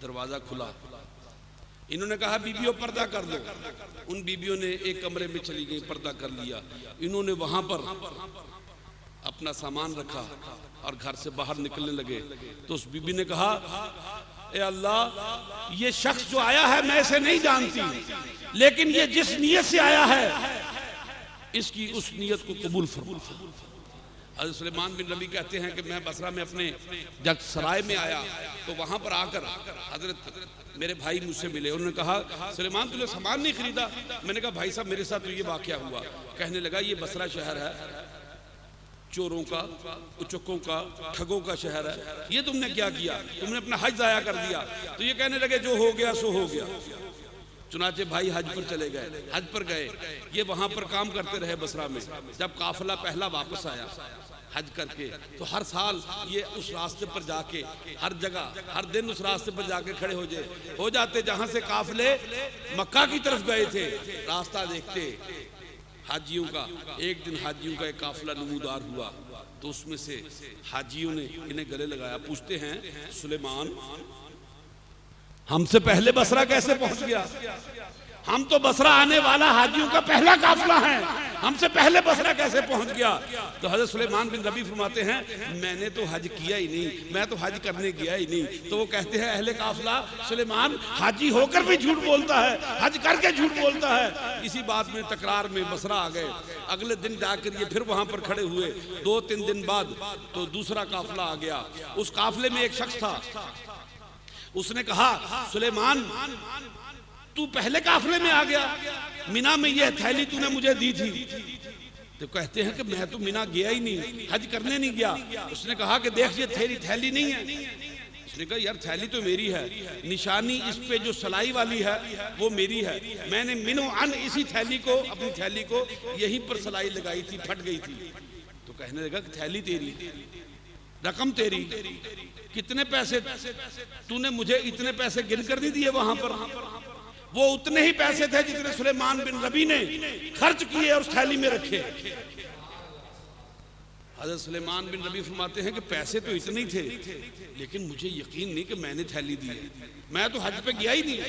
दरवाज़ा खुला, इन्होंने कहा, बीबियों पर्दा कर दो। उन बीबियों ने एक कमरे में चली गई, पर्दा कर लिया। इन्होंने वहाँ पर अपना सामान रखा और घर से बाहर निकलने लगे। तो उस बीबी ने कहा, ए अल्लाह, ये शख्स जो आया है मैं इसे नहीं जानती, लेकिन ये जिस नीयत से आया है इसकी उस नीयत को कबूल फरमा। हज़रत सुलेमान बिन रबी कहते हैं कि मैं बसरा में अपने जब सराय में आया तो वहाँ पर आकर हजरत मेरे भाई मुझसे मिले। उन्होंने कहा, सुलेमान तूने सामान नहीं खरीदा? मैंने कहा, भाई साहब मेरे साथ तो ये वाक़या हुआ। कहने लगा, ये बसरा शहर है, चोरों का, उचक्कों का, ठगों का शहर है, ये तुमने क्या किया? तुमने अपना हज ज़ाया कर दिया। तो ये कहने लगे, जो हो गया सो हो गया। चुनाचे भाई हज पर चले गए, हज पर गए, ये वहाँ पर काम करते रहे बसरा में। जब काफिला पहला वापस आया हज करके, तो हर साल ये उस रास्ते पर जाके, हर जगह हर दिन उस रास्ते पर जाके खड़े हो जाते जहाँ से काफिले मक्का की तरफ गए थे। रास्ता देखते हाजियों का। एक दिन हाजियों का एक काफिला नमूदार हुआ, तो उसमें से हाजियों ने इन्हें गले लगाया। पूछते हैं, सुलेमान हमसे पहले बसरा कैसे पहुंच गया? हम तो बसरा आने वाला हाजियों का पहला काफिला है, हमसे पहले बसरा कैसे पहुंच गया? तो हज़रत सुलेमान बिन रबी फरमाते हैं, मैंने तो हज किया ही नहीं, मैं तो हज करने गया ही नहीं। तो वो कहते हैं, अहले काफिला, सुलेमान हाजी होकर भी झूठ बोलता है, हज करके झूठ बोलता है। इसी बात में तकरार में बसरा आ गए। अगले दिन जाकर ये फिर वहां पर खड़े हुए। 2-3 दिन बाद तो दूसरा काफिला आ गया। उस काफिले में एक शख्स था, उसने कहा, सुलेमान तू पहले काफिले में आ गया, मिना में यह थैली तूने मुझे दी थी। तो कहते हैं कि मैं तो मिना गया ही नहीं, हज करने नहीं गया। उसने कहा कि देख, ये तेरी थैली नहीं है। उसने कहा यार थैली तो मेरी है, निशानी इस पे जो सलाई वाली है वो मेरी है, मैंने मिनो अन इसी थैली को, अपनी थैली को यहीं पर सलाई लगाई थी, फट गई थी। तो कहने लगा कि थैली तेरी, रकम तेरी, कितने पैसे तूने मुझे इतने पैसे गिन कर नहीं दिए वहां पर? वो उतने ही पैसे थे जितने सुलेमान बिन रबी ने खर्च किए और उस थैली में रखे। हज़रत सुलेमान बिन रबी फरमाते हैं कि पैसे तो इतने ही थे, लेकिन मुझे यकीन नहीं कि मैंने थैली दी है, मैं तो हज पे गया ही नहीं।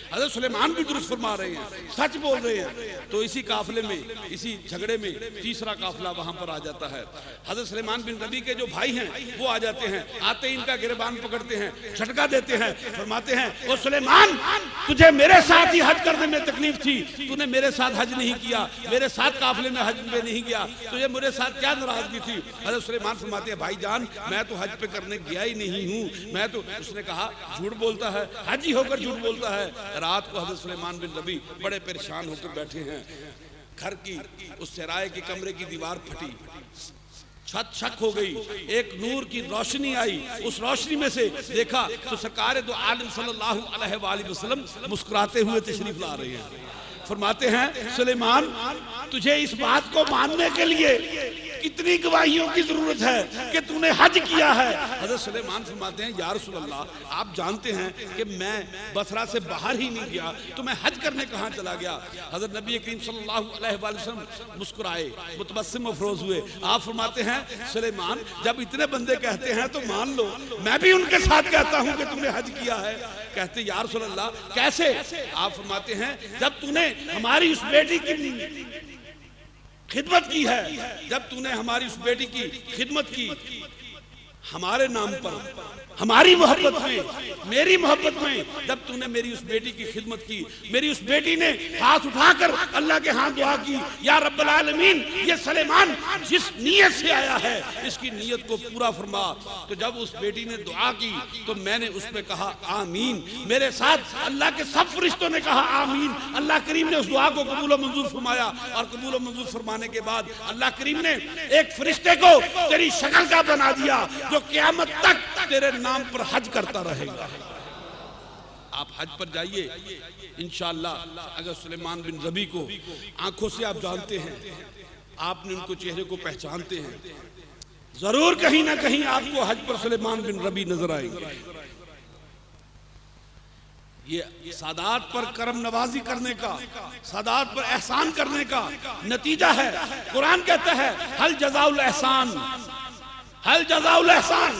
हज़रत सुलेमान भी दुरुस्त फरमा रहे हैं, सच बोल रहे हैं। तो इसी काफिले में, इसी झगड़े में तीसरा काफिला वहां पर आ जाता है। हज़रत सुलेमान बिन रबी के जो भाई हैं वो आ जाते हैं, आते ही इनका गिरबान पकड़ते हैं, झटका देते हैं, फरमाते हैं ओ सुलेमान, तुझे मेरे साथ ही हज करने में तकलीफ थी, तूने मेरे साथ हज नहीं किया, मेरे साथ काफिले में हज में नहीं गया, तुझे मेरे साथ क्या नाराजगी थी? हज़रत सुलेमान फरमाते हैं भाईजान मैं तो हज पे करने गया ही नहीं हूँ, मैं तो, उसने कहा झूठ बोलता है, हाजी होकर झूठ बोलता है। रात को हज़रत सुलेमान बिन रबी बड़े परेशान होकर बैठे हैं, घर की उस सराय के कमरे की दीवार फटी, छत शक हो गई, एक नूर की रोशनी आई, उस रोशनी में से देखा तो सरकार दो आलम सल्लल्लाहु अलैहि वसल्लम मुस्कुराते हुए तशरीफ ला रहे हैं। फरमाते हैं सुलेमान तुझे इस बात को मानने के लिए कितनी गवाहियों की जरूरत है कि तूने हज किया है? हज़रत सुलेमान फरमाते हैं या रसूल अल्लाह आप जानते हैं कि मैं बसरा से बाहर ही नहीं गया तो मैं हज करने कहाँ चला गया? हज़रत नबी करीम सल्लल्लाहु अलैहि वसल्लम मुस्कुराए, मुतबस्सिम अफरोज हुए। आप फरमाते हैं सुलेमान जब इतने बंदे कहते हैं तो मान लो मैं भी उनके साथ कहता हूँ कि तूने हज किया है। कहते या रसूल अल्लाह कैसे? आप फरमाते हैं जब तूने हमारी उस बेटी की खिदमत की है, जब तूने हमारी उस बेटी की खिदमत की हमारे नाम पर, हमारी मोहब्बत में, मेरी मोहब्बत में, जब तूने मेरी उस बेटी की खिदमत की, मेरी उस बेटी ने हाथ उठाकर अल्लाह के हाथ दुआ की या रब्बल आलमीन ये सुलेमान जिस नीयत से आया है इसकी नीयत को पूरा फरमा। तो जब उस बेटी ने दुआ की तो मैंने उस पर कहा आमीन, मेरे साथ अल्लाह के सब फरिश्तों ने कहा आमीन। अल्लाह करीम ने उस दुआ को कबूल और मंजूर फरमाया और कबूल और मंजूर फरमाने के बाद अल्लाह करीम ने एक फरिश्ते को तेरी शक्ल का बना दिया जो क़यामत तक तेरे नाम पर हज करता रहेगा। आप हज पर जाइए इंशाअल्लाह। अगर सुलेमान बिन रबी को आंखों से आप जानते हैं, आपने उनको चेहरे को पहचानते हैं, जरूर कहीं ना कहीं आपको हज पर सुलेमान बिन रबी नजर आएंगे। ये सादात पर करम नवाजी करने का, सादात पर एहसान करने का नतीजा है। कुरान कहता है हल जज़ाउल एहसान, हल जज़ाउल एहसान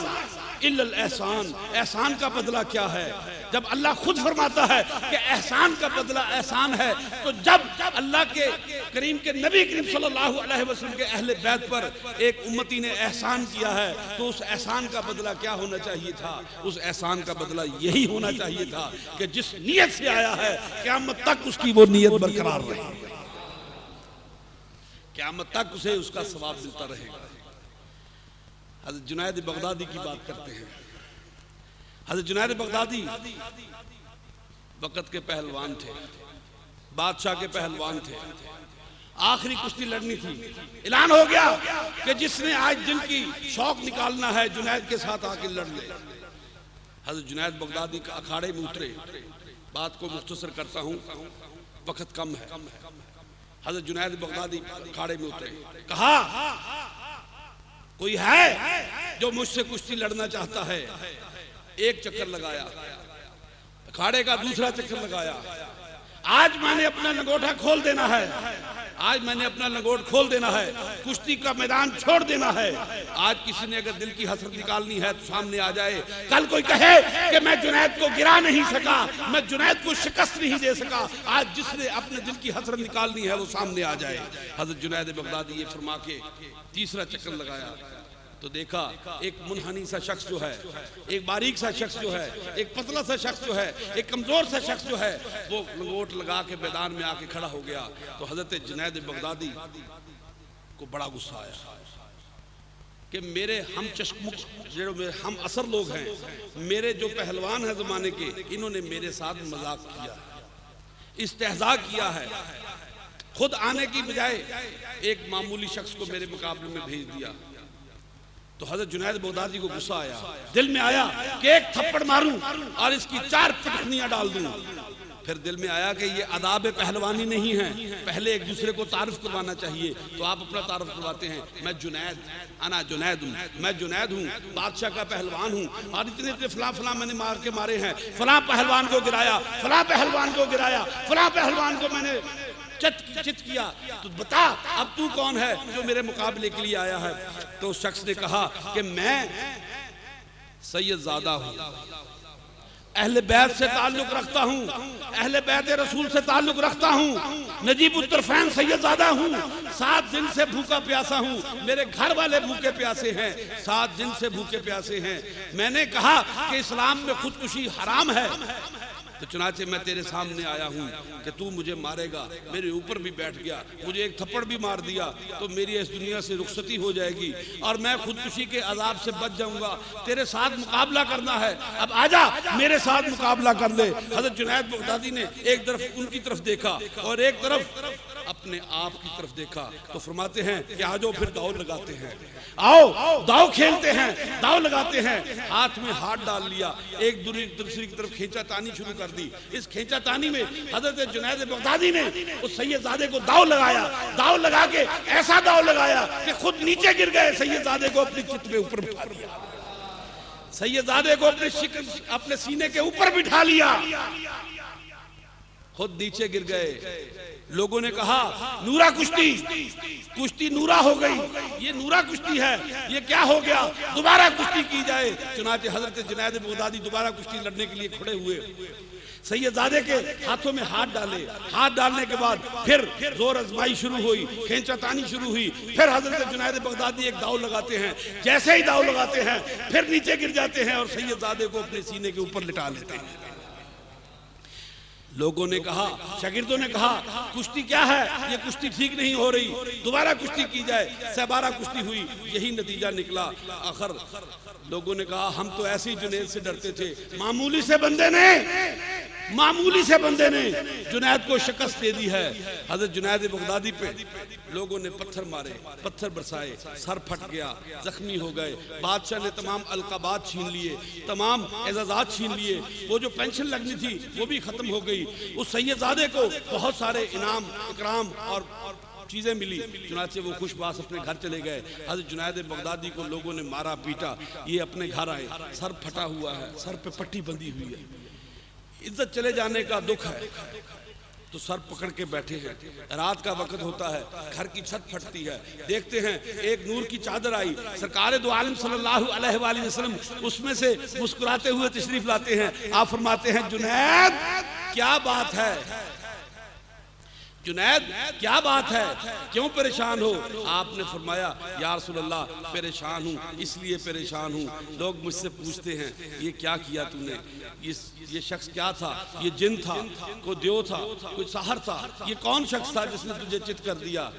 इल्लल एहसान। एहसान का बदला क्या है? जब अल्लाह खुद फरमाता है कि एहसान का बदला एहसान है, तो जब अल्लाह के करीम के नबी करीम सल्लल्लाहु अलैहि वसल्लम के अहले बैत पर एक उम्मती ने एहसान किया है तो उस एहसान का बदला क्या होना चाहिए था? उस एहसान का बदला यही होना चाहिए था कि जिस नीयत से आया है क़यामत तक उसकी वो नीयत बरकरार रहे, क़यामत तक उसे उसका सवाब मिलता रहेगा। हज़रत जुनैद बगदादी की बात करते हैं। हज़रत जुनैद बगदादी वक़्त के पहलवान थे, बादशाह के पहलवान थे। आखिरी कुश्ती लड़नी थी, ऐलान हो गया कि जिसने आज दिल की शौक निकालना है जुनैद के साथ आके लड़ ले। हज़रत जुनैद बगदादी का अखाड़े में उतरे। बात को मुख्तसर करता हूँ, वक़्त कम है। हज़रत जुनैद बगदादी अखाड़े में उतरे, कहा कोई है जो मुझसे कुश्ती लड़ना चाहता है? एक चक्कर लगाया, अखाड़े का दूसरा चक्कर लगाया। आज मैंने अपना लंगोटा खोल देना है, आज मैंने अपना लंगोट खोल देना है, कुश्ती का मैदान छोड़ देना है। आज किसी ने अगर दिल की हसरत निकालनी है तो सामने आ जाए। कल कोई कहे कि मैं जुनैद को गिरा नहीं सका, मैं जुनैद को शिकस्त नहीं दे सका, आज जिसने अपने दिल की हसरत निकालनी है वो सामने आ जाए। हज़रत जुनैद बगदादी ये फरमा के तीसरा चक्कर लगाया तो देखा एक मुनहनी सा शख्स जो है, एक बारीक सा शख्स जो है, एक पतला सा शख्स जो है, एक कमजोर सा शख्स जो है, वो लंगोट लगा के मैदान में आके खड़ा हो गया। तो हज़रत जुनैद बगदादी को बड़ा गुस्सा आया कि मेरे हम चश्मुक जो हम असर लोग हैं, मेरे जो पहलवान हैं ज़माने के, इन्होंने मेरे साथ मजाक किया, इस्तेहज़ा किया है। खुद आने की बजाय एक मामूली शख्स को मेरे मुकाबले में भेज दिया। तो हजरत जुनैद बगदादी को गुस्सा आया, दिल में आया कि एक थप्पड़ मारूं और इसकी 4 पिटखनियां डाल दूं। फिर दिल में आया कि ये अदाब पहलवानी नहीं है, पहले एक दूसरे को तारुफ करवाना चाहिए। तो आप अपना तारुफ करवाते हैं, मैं जुनैद, अना जुनैद हूँ, मैं जुनैद हूँ, बादशाह का पहलवान हूँ, और इतने इतने फलां फलां मैंने मार के मारे हैं, फलां पहलवान को गिराया, फलां पहलवान को गिराया, फलां पहलवान को मैंने चित किया। तो बता अब तू कौन है जो मेरे मुकाबले के लिए आया है? तो उस शख्स ने कहा कि मैं सैयदजादा हूँ, अहले बैत से ताल्लुक रखता हूँ, अहले बैत रसूल से ताल्लुक रखता हूँ, नजीब उत्तरफैन सैयदजादा हूँ, 7 दिन से भूखा प्यासा हूँ, मेरे घर वाले भूखे प्यासे हैं, 7 दिन से भूखे प्यासे हैं। मैंने कहा कि इस्लाम में खुदकुशी हराम है, तो चुनाचे मैं तेरे सामने आया हूँ कि तू मुझे मारेगा। मेरे ऊपर भी बैठ गया, मुझे एक थप्पड़ भी मार दिया तो मेरी इस दुनिया से रुखसती हो जाएगी और मैं खुदकुशी के अजाब से बच जाऊंगा। तेरे साथ मुकाबला करना है, अब आजा मेरे साथ मुकाबला कर ले। हजरत जुनैद बगदादी ने एक तरफ उनकी तरफ देखा और एक तरफ अपने आप की तरफ देखा, तो फरमाते हैं कि आ जाओ फिर दाव लगाते हैं, आओ दाव खेलते हैं, दाव लगाते हैं। हाथ में हाथ डाल लिया, एक दूसरी की तरफ खींचातानी शुरू कर दी। इस खींचातानी में हजरत जुनैद बगदादी ने उस सैयदजादे को दाव लगाया, दाव लगा के ऐसा दाव लगाया कि खुद नीचे गिर गए, सैयदजादे को अपनी चित में ऊपर बिठा लिया, सैयदजादे को अपने सीने के ऊपर बिठा लिया, खुद नीचे गिर गए। लोगों ने कहा नूरा कुश्ती, कुश्ती नूरा हो गई, ये नूरा कुश्ती है, ये क्या हो गया, दोबारा कुश्ती की जाए। चुनाचे हजरत जुनैद बगदादी दोबारा कुश्ती लड़ने के लिए खड़े हुए, सैयदजादे के हाथों में हाथ डाले, हाथ डालने के बाद फिर जोर आजमाई शुरू हुई, खींचातानी शुरू हुई। फिर हजरत जुनैद बगदादी एक दाव लगाते हैं, जैसे ही दाव लगाते हैं फिर नीचे गिर जाते हैं और सैयदजादे को अपने सीने के ऊपर लिटा लेते हैं। लोगों ने कहा, शागिर्दों ने कहा कुश्ती क्या है, ये कुश्ती ठीक नहीं हो रही, दोबारा कुश्ती की जाए। 12 कुश्ती हुई, यही नतीजा निकला। आखिर लोगों ने कहा हम तो ऐसे ही जुनैद से डरते थे, मामूली से बंदे ने जुनैद को शिकस्त दे दी है। हजरत जुनैद बगदादी पे लोगों ने पत्थर मारे, पत्थर बरसाए, सर फट गया, जख्मी हो गए। बादशाह ने तमाम अलकाबात छीन लिए, तमाम एजाजात छीन लिए, वो जो पेंशन लगनी थी वो भी खत्म हो गई। उस सैयदजादे को बहुत सारे इनाम इकराम और चीजें मिली, चुनाचे वो खुशबास अपने घर चले गए। हजरत जुनैद बगदादी को लोगों ने मारा पीटा, ये अपने घर आए, सर फटा हुआ है, सर पे पट्टी बंधी हुई है, इज्जत चले जाने का दुख है, तो सर पकड़ के बैठे हैं। रात का वक्त होता है, घर की छत फटती है, देखते हैं एक नूर की चादर आई, सरकार दो आलम सल्लल्लाहु अलैहि वसल्लम उसमें से मुस्कुराते हुए तशरीफ लाते हैं। आप फरमाते हैं जुनैद क्या बात है, जुनैद क्या बात है, क्यों परेशान हो? आपने फरमाया या रसूल अल्लाह परेशान हूँ, इसलिए परेशान हूँ, लोग मुझसे पूछते हैं ये क्या किया तूने, ये शख्स क्या था, ये जिन था, कोई देव था, कोई साहर था, ये कौन शख्स था जिसने तुझे चित कर दिया?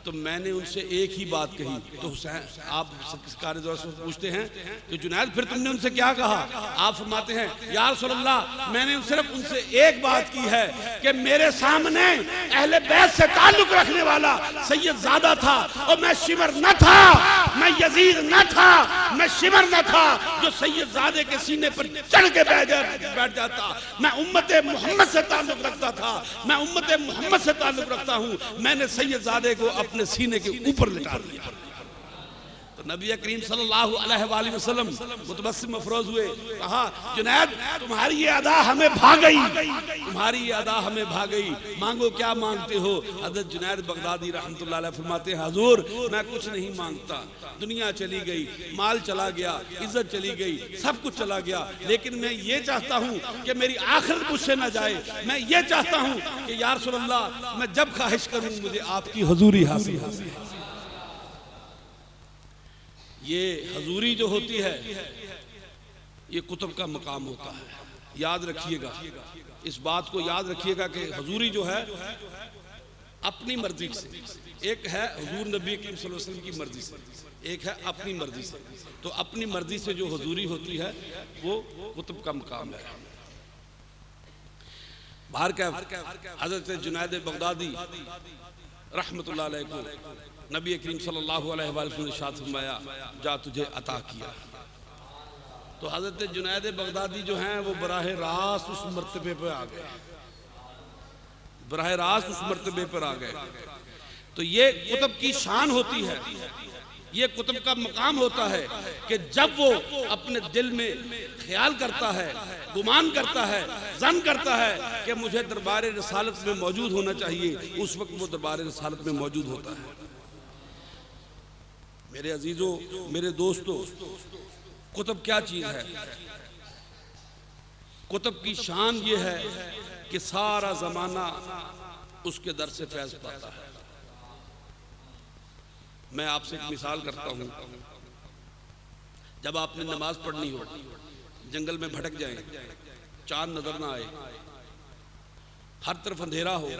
तो मैंने उनसे एक ही बात कही। तो हुसैन आप सरकार पूछते हैं कि जुनैद फिर तुमने उनसे क्या कहा? आप फरमाते हैं या रसूल अल्लाह मैंने सिर्फ उनसे एक बात की है कि मेरे सामने अहले बैत से ताल्लुक रखने वाला सैयदजादा था और मैं शिमर न था, मैं यजीद न था, मैं शिमर न था जो सैयदजादे के सीने पर चढ़ के बैठ जाता। मैं उम्मते मोहम्मद से ताल्लुक रखता था, मैं उम्मते मोहम्मद से ताल्लुक रखता हूँ, मैंने सैयदजादे को अपने सीने के ऊपर लिटा दिया। तो नबी करीम सल्लल्लाहु अलैहि वसल्लम मुतबस्सिम अफरोज हुए, कहा जुनैद तुम्हारी ये अदा हमें भा गई, तुम्हारी ये अदा हमें भा गई, मांगो क्या मांगते हो? हज़रत जुनैद बगदादी रहमतुल्लाह अलैह फरमाते हैं हुजूर मैं कुछ नहीं मांगता, दुनिया चली गई, माल चला गया, इज्जत चली गई, सब कुछ चला गया, लेकिन मैं ये चाहता हूँ कि मेरी आखिरत मुझसे न जाए। मैं ये चाहता हूँ कि या रसूल अल्लाह मैं जब ख्वाहिश करूँ मुझे आपकी हुजूरी हासिल हो। ये हजूरी जो होती है ये कुतुब का मकाम होता है, याद रखिएगा, इस बात को याद रखिएगा कि हजूरी जो है अपनी मर्जी से, एक है हुजूर नबी करीम सल्लल्लाहु अलैहि वसल्लम की मर्जी से, एक है अपनी मर्जी से। तो अपनी मर्जी से जो हजूरी होती है वो कुतुब का मकाम है। बाहर का हजरत जुनैद बगदादी रहमतुल्लाह अलैह को नबी करीम सल्लल्लाहु अलैहि वसल्लम ने इरशाद फरमाया, जा तुझे अता किया। तो हजरत जुनैद बगदादी जो हैं वो बराह रास्त उस मर्तबे पर आ गए, बराह रास्त उस मर्तबे पर आ गए। तो ये कुतुब की शान होती है, ये कुतुब का मकाम होता है कि जब वो अपने दिल में ख्याल करता है, गुमान करता है, जन करता है कि मुझे दरबार रिसालत में मौजूद होना चाहिए, उस वक्त वो दरबार रिसालत में मौजूद होता है। मेरे अजीजों, मेरे दोस्तों, कुतुब क्या चीज है? कुतुब की शान ये है कि सारा जमाना उसके दर से फैज पाता है। मैं आपसे एक मिसाल करता हूं, जब आपने नमाज पढ़नी हो, जंगल में भटक जाएं, चांद नजर ना आए, हर तरफ अंधेरा हो,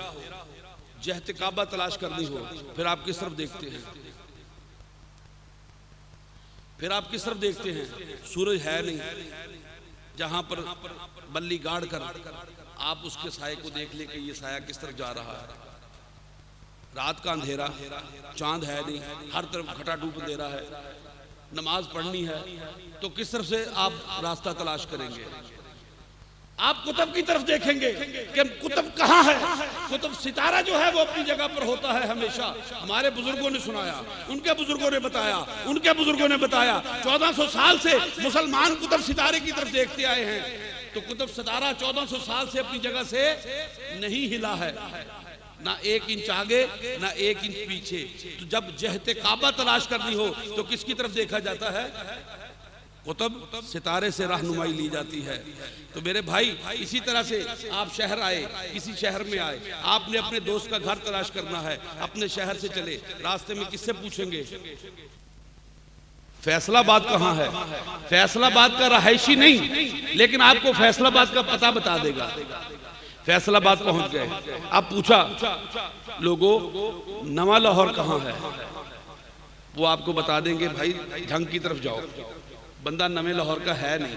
जहत काबा तलाश करनी हो, फिर आप किस तरफ देखते हैं? फिर आप किस तरफ देखते हैं? सूरज है नहीं, जहां पर बल्ली गाड़ कर आप उसके साये को देख ले कि ये साया किस तरफ जा रहा है। रात का अंधेरा, चांद है नहीं, हर तरफ खटाटूट अंधेरा है, नमाज पढ़नी है, तो किस तरफ से आप रास्ता तलाश करेंगे? आप कुतुब की तरफ देखेंगे कि कुतुब कहाँ है। कुतुब सितारा जो है वो अपनी जगह पर होता है हमेशा। हमारे बुजुर्गों ने सुनाया, उनके बुजुर्गों ने बताया, उनके बुजुर्गों ने बताया, 1400 साल से मुसलमान कुतुब सितारे की तरफ देखते आए हैं। तो कुतुब सितारा 1400 साल से अपनी जगह से नहीं हिला है, ना 1 इंच आगे ना 1 इंच पीछे। तो जब जहते काबा तलाश करनी हो तो किसकी तरफ देखा जाता है? कुतुब सितारे से रहनुमाई ली जाती है। तो मेरे भाई, इसी तरह से आप शहर आए, किसी शहर में आए, आपने अपने दोस्त का घर तलाश करना है, अपने शहर से चले, रास्ते में किससे पूछेंगे? फैसलाबाद कहाँ है? फैसलाबाद का रहायशी नहीं, लेकिन आपको फैसलाबाद का पता बता देगा। फैसलाबाद पहुंच गए, अब पूछा लोगों नवा लाहौर कहाँ है? वो आपको बता देंगे भाई ढंग की तरफ जाओ, बंदा नवे लाहौर का है नहीं,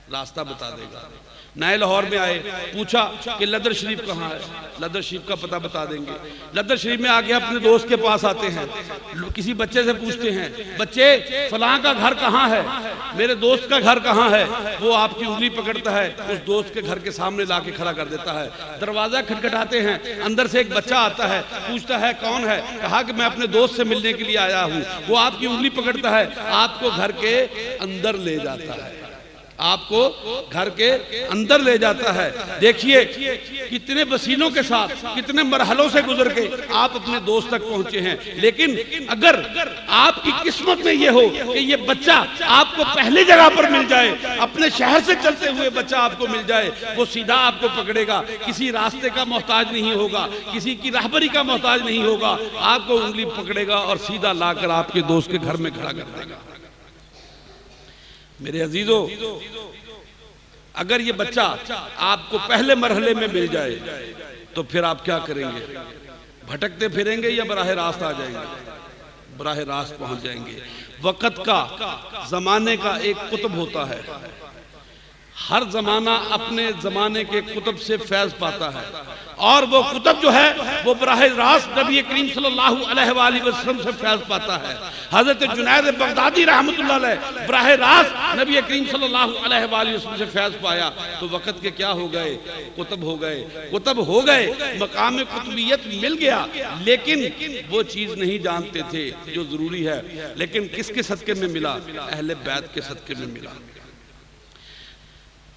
रास्ता बता देगा। नए लाहौर में आए, पूछा कि लदर शरीफ कहाँ है? लदर शरीफ का पता बता देंगे। लदर शरीफ में आके अपने दोस्त के पास आते हैं, किसी बच्चे से पूछते हैं, बच्चे फलां का घर कहाँ है? मेरे दोस्त का घर कहाँ है? वो आपकी उंगली पकड़ता है, उस दोस्त के घर के सामने लाके खड़ा कर देता है। दरवाजा खटखटाते हैं, अंदर से एक बच्चा आता है, पूछता है कौन है? कहा कि मैं अपने दोस्त से मिलने के लिए आया हूँ। वो आपकी उंगली पकड़ता है, आपको घर के अंदर ले जाता है, आपको घर के अंदर ले जाता है। देखिए कितने वसीलों के साथ, कितने मरहलों से गुजर के आप अपने दोस्त तक पहुंचे हैं। लेकिन अगर आपकी किस्मत में ये हो कि ये बच्चा आपको पहली जगह पर मिल जाए, अपने शहर से चलते हुए बच्चा आपको मिल जाए, वो सीधा आपको पकड़ेगा, किसी रास्ते का मोहताज नहीं होगा, किसी की राहबरी का मोहताज नहीं होगा, आपको उंगली पकड़ेगा और सीधा लाकर आपके दोस्त के घर में खड़ा कर देगा। मेरे अजीजों, अगर ये बच्चा आपको पहले मरहले में मिल जाए तो फिर आप क्या करेंगे? भटकते फिरेंगे या बराह रास्त आ जाएंगे? बराह रास्त पहुंच जाएंगे। वक्त का, जमाने का एक कुतुब होता है, हर जमाना अपने जमाने के कुतुब से फैज पाता है, और वो कुतुब जो है वो बराह रास्त नबी करीम सल्लल्लाहु अलैहि वसल्लम से फैज पाता है। हजरत जुनैद बगदादी रहमतुल्लाह अलैह बराह रास्त नबी करीम सल्लल्लाहु अलैहि वसल्लम से फैज पाया। तो वक्त के क्या हो गए? कुतुब हो गए, कुतुब हो गए, मकाम कुतुबियत मिल गया। लेकिन वो चीज नहीं जानते थे जो जरूरी है। लेकिन किसके सदके में मिला? अहले बैत के सदके में मिला।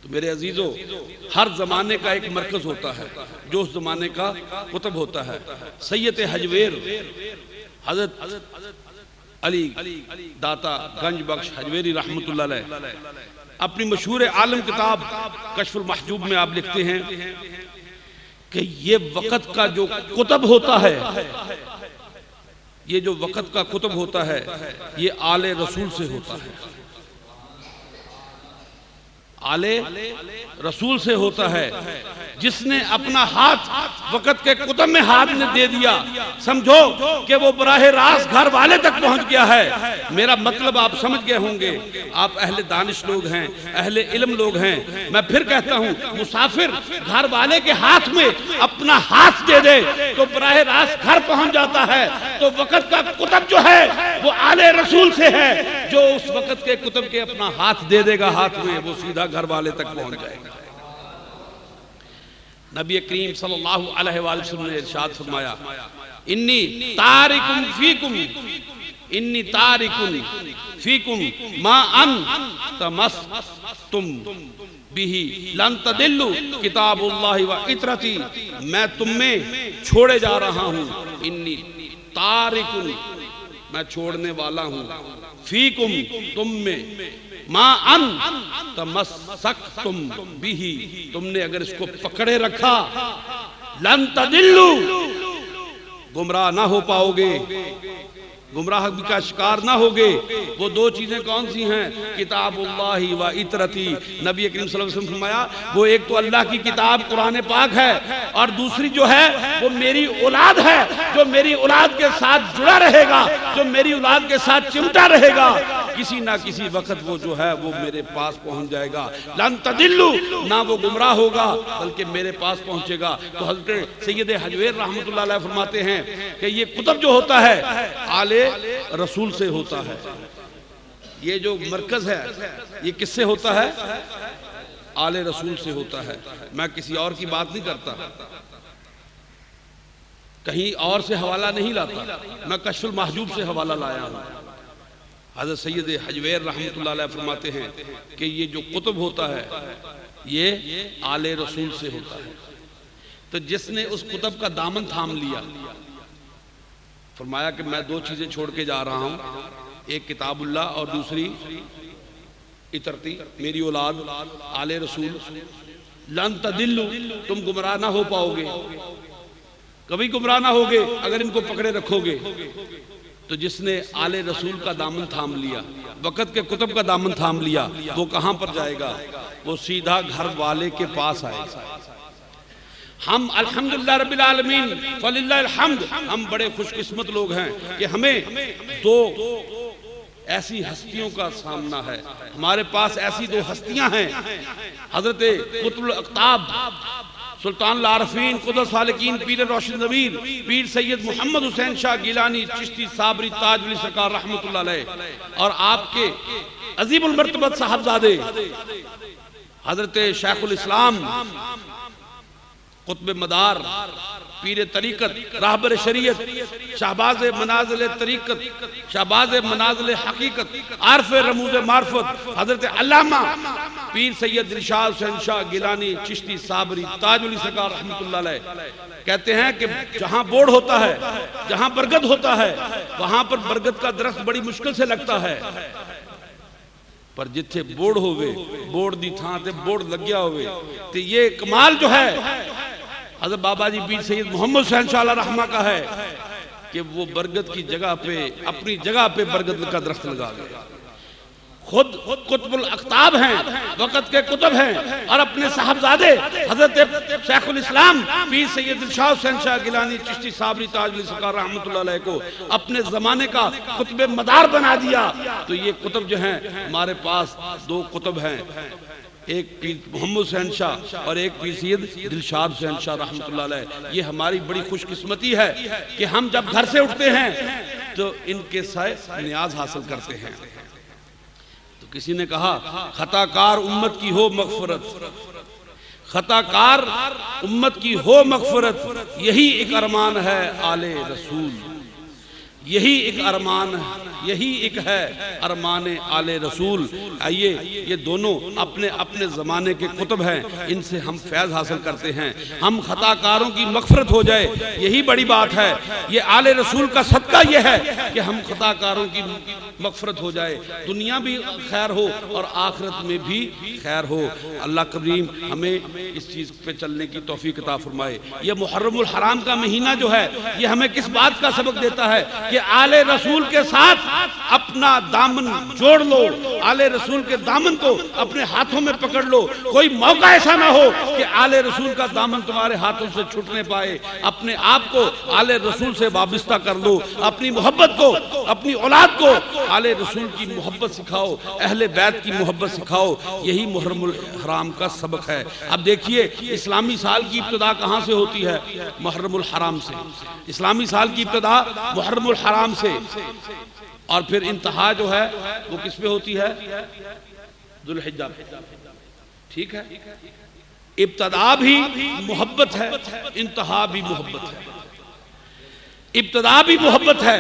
तो मेरे अजीजों, हर जमाने का एक मरकज होता है जो उस जमाने का कुतुब होता है। सैयद हजवेर हजरत अली दाता गंज बख्श हजवेरी रहमतुल्लाह अलैह अपनी मशहूर आलम किताब कश्फुल महजूब में आप लिखते हैं कि ये वक्त का जो कुतुब होता है, ये जो वक्त का कुतुब होता है, ये आले रसूल से होता है, आले रसूल से होता है, जिसने अपना हाथ वक़्त के कुतुब में हाथ ने दे दिया, समझो कि वो बराह रास्त घर वाले तक पहुंच गया है। मेरा मतलब आप समझ गए होंगे, आप अहले दानिश लोग हैं, अहले इल्म लोग हैं। मैं फिर कहता हूं, मुसाफिर घर वाले के हाथ में अपना हाथ दे दे तो बराह रास्त घर पहुंच जाता है। तो वक़्त का कुतुब जो है वो आले रसूल से है। जो उस वक़्त के कुतुब के अपना हाथ दे देगा हाथ में, वो सीधा घर वाले तक पहुंच जाएगा। नबी करीम सल्लल्लाहु अलैहि वसल्लम ने इरशाद फरमाया, इन्नी तारिकुम फीकुम मा अन तमस्तुम बिही लन तदिल्लु किताबुल्लाहि व इतरती। मैं तुम में छोड़े जा रहा हूँ, इन्नी तारिकुन, मैं छोड़ने वाला हूँ, फीकुम, तुम में, मा अन तमस्सकतुम बिही, तुमने अगर इसको पकड़े रखा, लन तदिल्लु, गुमराह ना हो पाओगे, गुमराह का शिकार ना होगे। वो दो चीजें कौन सी हैं? किताबुल्लाहि व इतरती। नबी करीम सल्लल्लाहु अलैहि वसल्लम फरमाया, वो एक तो अल्लाह की किताब कुरान पाक है, और दूसरी जो है वो मेरी औलाद है, जो मेरी औलाद के साथ जुड़ा रहेगा, जो मेरी औलाद के साथ चिमटा रहेगा। किसी ना किसी वक्त वो जो है वो मेरे पास पहुंच जाएगा। लन तदिल्लु, ना वो गुमराह होगा बल्कि मेरे पास पहुंचेगा। तो हज़रत सैयद हजवेर रहमतुल्लाह अलैह फरमाते हैं कि ये कुतुब जो होता है आले रसूल से होता है। ये जो मरकज है ये किससे होता है? आले रसूल से होता है। मैं किसी और की बात नहीं करता, कहीं और से हवाला नहीं लाता, मैं कश्फुल महजूब से हवाला लाया हूं। हज़रत सैयद हजवेर रहमतुल्लाह अलैह फरमाते हैं कि ये जो कुतुब होता है ये आले रसूल से होता है। तो जिसने उस कुतुब का दामन थाम लिया, फरमाया कि मैं दो चीजें छोड़ के जा रहा हूं, एक किताबुल्लाह और दूसरी इतरती, मेरी औलाद आले रसूल। लन तदिल्लु, तुम गुमराह ना हो पाओगे, कभी गुमराह ना होगे अगर इनको पकड़े रखोगे। तो जिसने आले रसूल का दामन थाम लिया, वक़्त के कुतुब का दामन थाम लिया, वो कहां पर जाएगा? वो सीधा घर वाले के पास आएगा। हम अल्हम्दुलिल्लाह रब्बिल आलमीन फलिल्लाहिल हम्द, हम बड़े खुशकिस्मत लोग हैं कि हमें दो ऐसी हस्तियों का सामना है। हमारे पास ऐसी दो हस्तियां हैं, हजरत कुतुबुल अक़ताब सुल्तान आरफीन क़ुद्दस सालिकीन पीर रोशन ज़मीर पीर सैयद मोहम्मद हुसैन शाह गिलानी चिश्ती साबरी ताजवली सरकार रहमतुल्लाह अलैह, और आपके अजीमुल मर्तबत साहबजादे हजरत शेखुल इस्लाम कुतुब मदार पीर तरीक़त रहबर शरीयत शहबाज मनाज़िल तरीक़त शहबाज मनाज़िल हकीकत आरफ रमूज़ मार्फत हजरत अल्लामा पीर सैयद दिलशाद हुसैन शाह गिलानी चिश्ती साबरी ताजवली सरकार रहमतुल्लाह अलैह कहते हैं कि जहां बोड़ होता है, जहां बरगद होता है, वहां पर बरगद का दरख्त बड़ी मुश्किल से लगता है, पर जिथे बोड़ होवे, बोड़ दी थां ते बोड़ लग्या होवे, तो ये कमाल जो है हज़रत बाबा जी पीर सैयद मोहम्मद हुसैन शाह रहमा का है कि वो बरगद की जगह पे, अपनी जगह पे बरगद का दरख्त लगा गए। खुद कुतुबुल अक़ताब हैं, वक़्त के कुतुब हैं, और अपने साहबजादे हजरत शेखुल इस्लाम पीर सैयद दिलशाद हुसैन शाह गिलानी चिश्ती साबरी ताजवली सरकार रहमतुल्लाह अलैह को अपने ज़माने का कुतुब मदार बना दिया। तो ये कुतुब जो हैं, हमारे पास दो कुतुब हैं, एक पीर मोहम्मद हुसैन शाह और एक पीर सैयद दिलशाद हुसैन शाह रहमतुल्लाह अलैह। ये हमारी बड़ी खुशकिस्मती है कि हम जब घर से उठते हैं तो इनके साए नियाज हासिल करते हैं। तो किसी ने कहा खताकार उम्मत की हो मग़फ़िरत, खताकार उम्मत की हो मग़फ़िरत, यही एक अरमान है आले रसूल, यही एक अरमान, यही एक है अरमान आले रसूल। आइए, ये दोनों अपने अपने ज़माने के कुतुब हैं, इनसे हम फैज़ हासिल करते हैं, हम खताकारों की मग़फ़िरत हो जाए, यही बड़ी बात है। ये आले रसूल का सदका ये है कि हम खताकारों की मग़फ़िरत हो जाए, दुनिया भी खैर हो और आखिरत में भी खैर हो। अल्लाह करीम हमें इस चीज़ पे चलने की तौफ़ीक़ अता फ़रमाए। ये मुहर्रमुल हराम का महीना जो है, ये हमें किस बात का सबक देता है कि आले रसूल के साथ अपना दामन जोड़ लो, आले रसूल के दामन को अपने हाथों में पकड़ लो। कोई मौका ऐसा ना हो कि आले रसूल का दामन तुम्हारे हाथों से छूटने पाए। अपने आप को आले रसूल से वाबस्ता कर लो, अपनी मोहब्बत को, अपनी औलाद को आले रसूल की मोहब्बत सिखाओ, अहले बैत की मोहब्बत सिखाओ। यही मुहर्रमुल हराम का सबक है। अब देखिए इस्लामी साल की इब्तिदा कहाँ से होती है? मुहर्रमुल हराम से। इस्लामी साल की इब्तिदा मुहर्रमुल हराम से, और फिर इंतहा जो है वो किस पे होती है? जुल्हिज्जा पे। ठीक है, इब्तिदा भी मोहब्बत है, इंतहा भी मोहब्बत है। इब्तिदा भी मोहब्बत है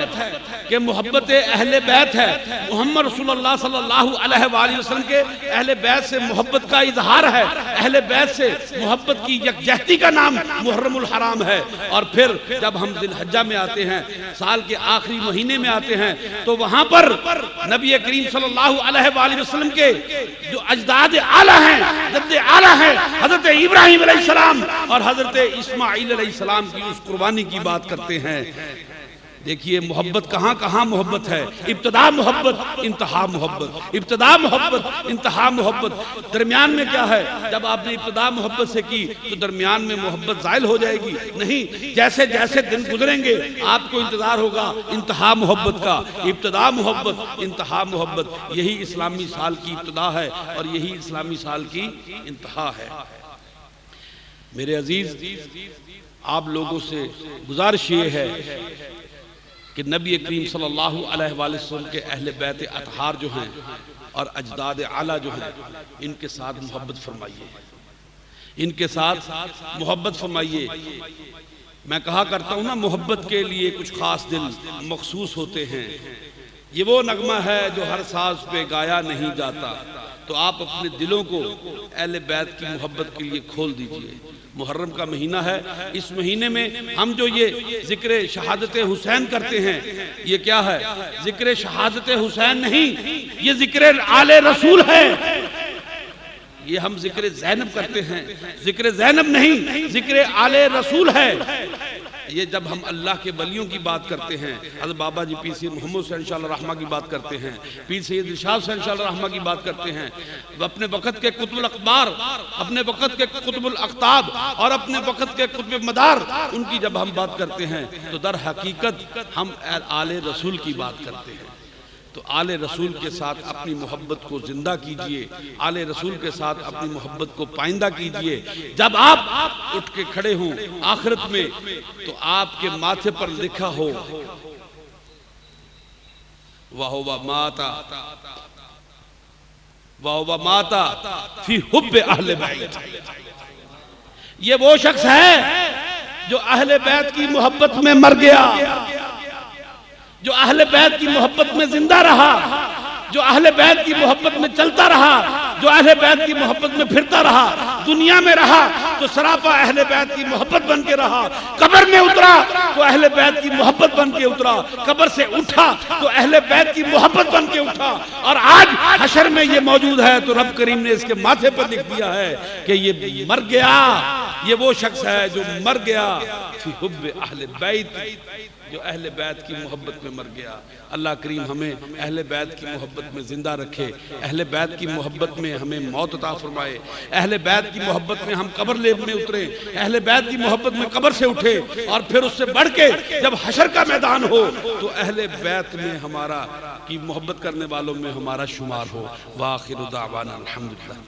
कि मोहब्बत अहले बैत है। मोहम्मद रसूलुल्लाह सल्लल्लाहु अलैहि वसल्लम के अहले बैत से मोहब्बत का इजहार है। अहले बैत से मोहब्बत की यकजहती का नाम मुहर्रमुल हराम है। और फिर जब हम जिलहज्जा में आते हैं, साल के आखिरी महीने में आते हैं, तो वहां पर नबी करीम सल्लल्लाहु अलैहि वसल्लम के जो अजदाद आला हैं, जद्दे आला हैं, हजरत इब्राहिम अलैहिस्सलाम और हजरत इस्माइल अलैहिस्सलाम की उस कुर्बानी की बात करते हैं। देखिए मोहब्बत कहाँ कहाँ मोहब्बत है। इब्तिदा मोहब्बत, इंतहा मोहब्बत, इब्तिदा मोहब्बत, इंतहा मोहब्बत। दरमियान में क्या है? जब आपने इब्तिदा मोहब्बत से की तो दरमियान में मोहब्बत जायल हो जाएगी? नहीं, जैसे जैसे दिन गुजरेंगे आपको इंतजार होगा इंतहा मोहब्बत का। इब्तिदा मोहब्बत, इंतहा मोहब्बत। यही इस्लामी साल की इब्तिदा है और यही इस्लामी साल की इंतहा है। मेरे अजीज, आप लोगों से गुजारिश ये है कि नबी करीम सल्लल्लाहु अलैहि वसल्लम के अहले बैत अतहार जो हैं और अजदाद आला जो हैं, इनके साथ मोहब्बत फरमाइए, इनके साथ मोहब्बत फरमाइए। मैं कहा करता हूँ ना, मोहब्बत के लिए कुछ खास दिल मखसूस होते हैं। ये वो नगमा है जो हर साज पे गाया नहीं जाता। तो आप अपने दिलों को अहले बैत की मोहब्बत के लिए खोल दीजिए। मुहर्रम का महीना है, इस महीने में हम जो ये जिक्र शहादत हुसैन करते हैं, ये क्या है? जिक्र शहादत हुसैन नहीं, ये जिक्र आले रसूल है। ये हम जिक्र ज़ैनब करते हैं, जिक्र ज़ैनब नहीं, जिक्र आले रसूल है। ये जब हम अल्लाह के वलियों की बात करते हैं, हज़रत बाबा जी पीर सैयद मोहम्मद हुसैन इंशाअल्लाह रहमा की बात करते हैं, पीर सैयद इरशाद हुसैन इंशाअल्लाह रहमा की बात करते हैं, अपने वक़्त के कुतुबुल अखबार, अपने वक़्त के कुतुबुल अख्ताब और अपने वक़्त के कुतुब मदार, उनकी जब हम बात करते हैं तो दर हकीकत हम आले रसूल की बात करते हैं। तो आले रसूल के साथ अपनी मोहब्बत को जिंदा कीजिए, आले रसूल के साथ अपनी मोहब्बत को पाइंदा कीजिए। जब आप उठ के खड़े हों आखिरत में, तो आपके माथे पर लिखा हो वाह माता, वाह माता फी हुब्बे अहले बैत। ये वो शख्स है जो अहले बैत की मोहब्बत में मर गया, जो अहले बैत की मोहब्बत में जिंदा रहा, जो अहले बैत की मोहब्बत में चलता रहा, जो अहले बैत की मोहब्बत में फिरता रहा, दुनिया में रहा तो सरापा अहले बैत की मोहब्बत बन के रहा, कब्र में उतरा तो अहले बैत की मोहब्बत बन के उतरा, कब्र से उठा तो अहले बैत की मोहब्बत बन के उठा, और आज हशर में ये मौजूद है। तो रब करीम ने इसके माथे पर लिख दिया है कि ये मर गया, ये वो शख्स है जो मर गया फी हुब्बे अहले बैत, जो अहले बैत की मोहब्बत में मर गया। अल्लाह करीम हमें अहले बैत की मोहब्बत में जिंदा रखे, अहले बैत की मोहब्बत में हमें मौत अता फरमाए, अहले बैत की मोहब्बत में हम कब्र लेब में उतरे, अहले बैत की मोहब्बत में कब्र से उठे, और फिर उससे बढ़ के जब हशर का मैदान हो तो अहले बैत में हमारा की मोहब्बत करने वालों में हमारा शुमार हो। वाखिर दावाना अल्हम्दुलिल्लाह।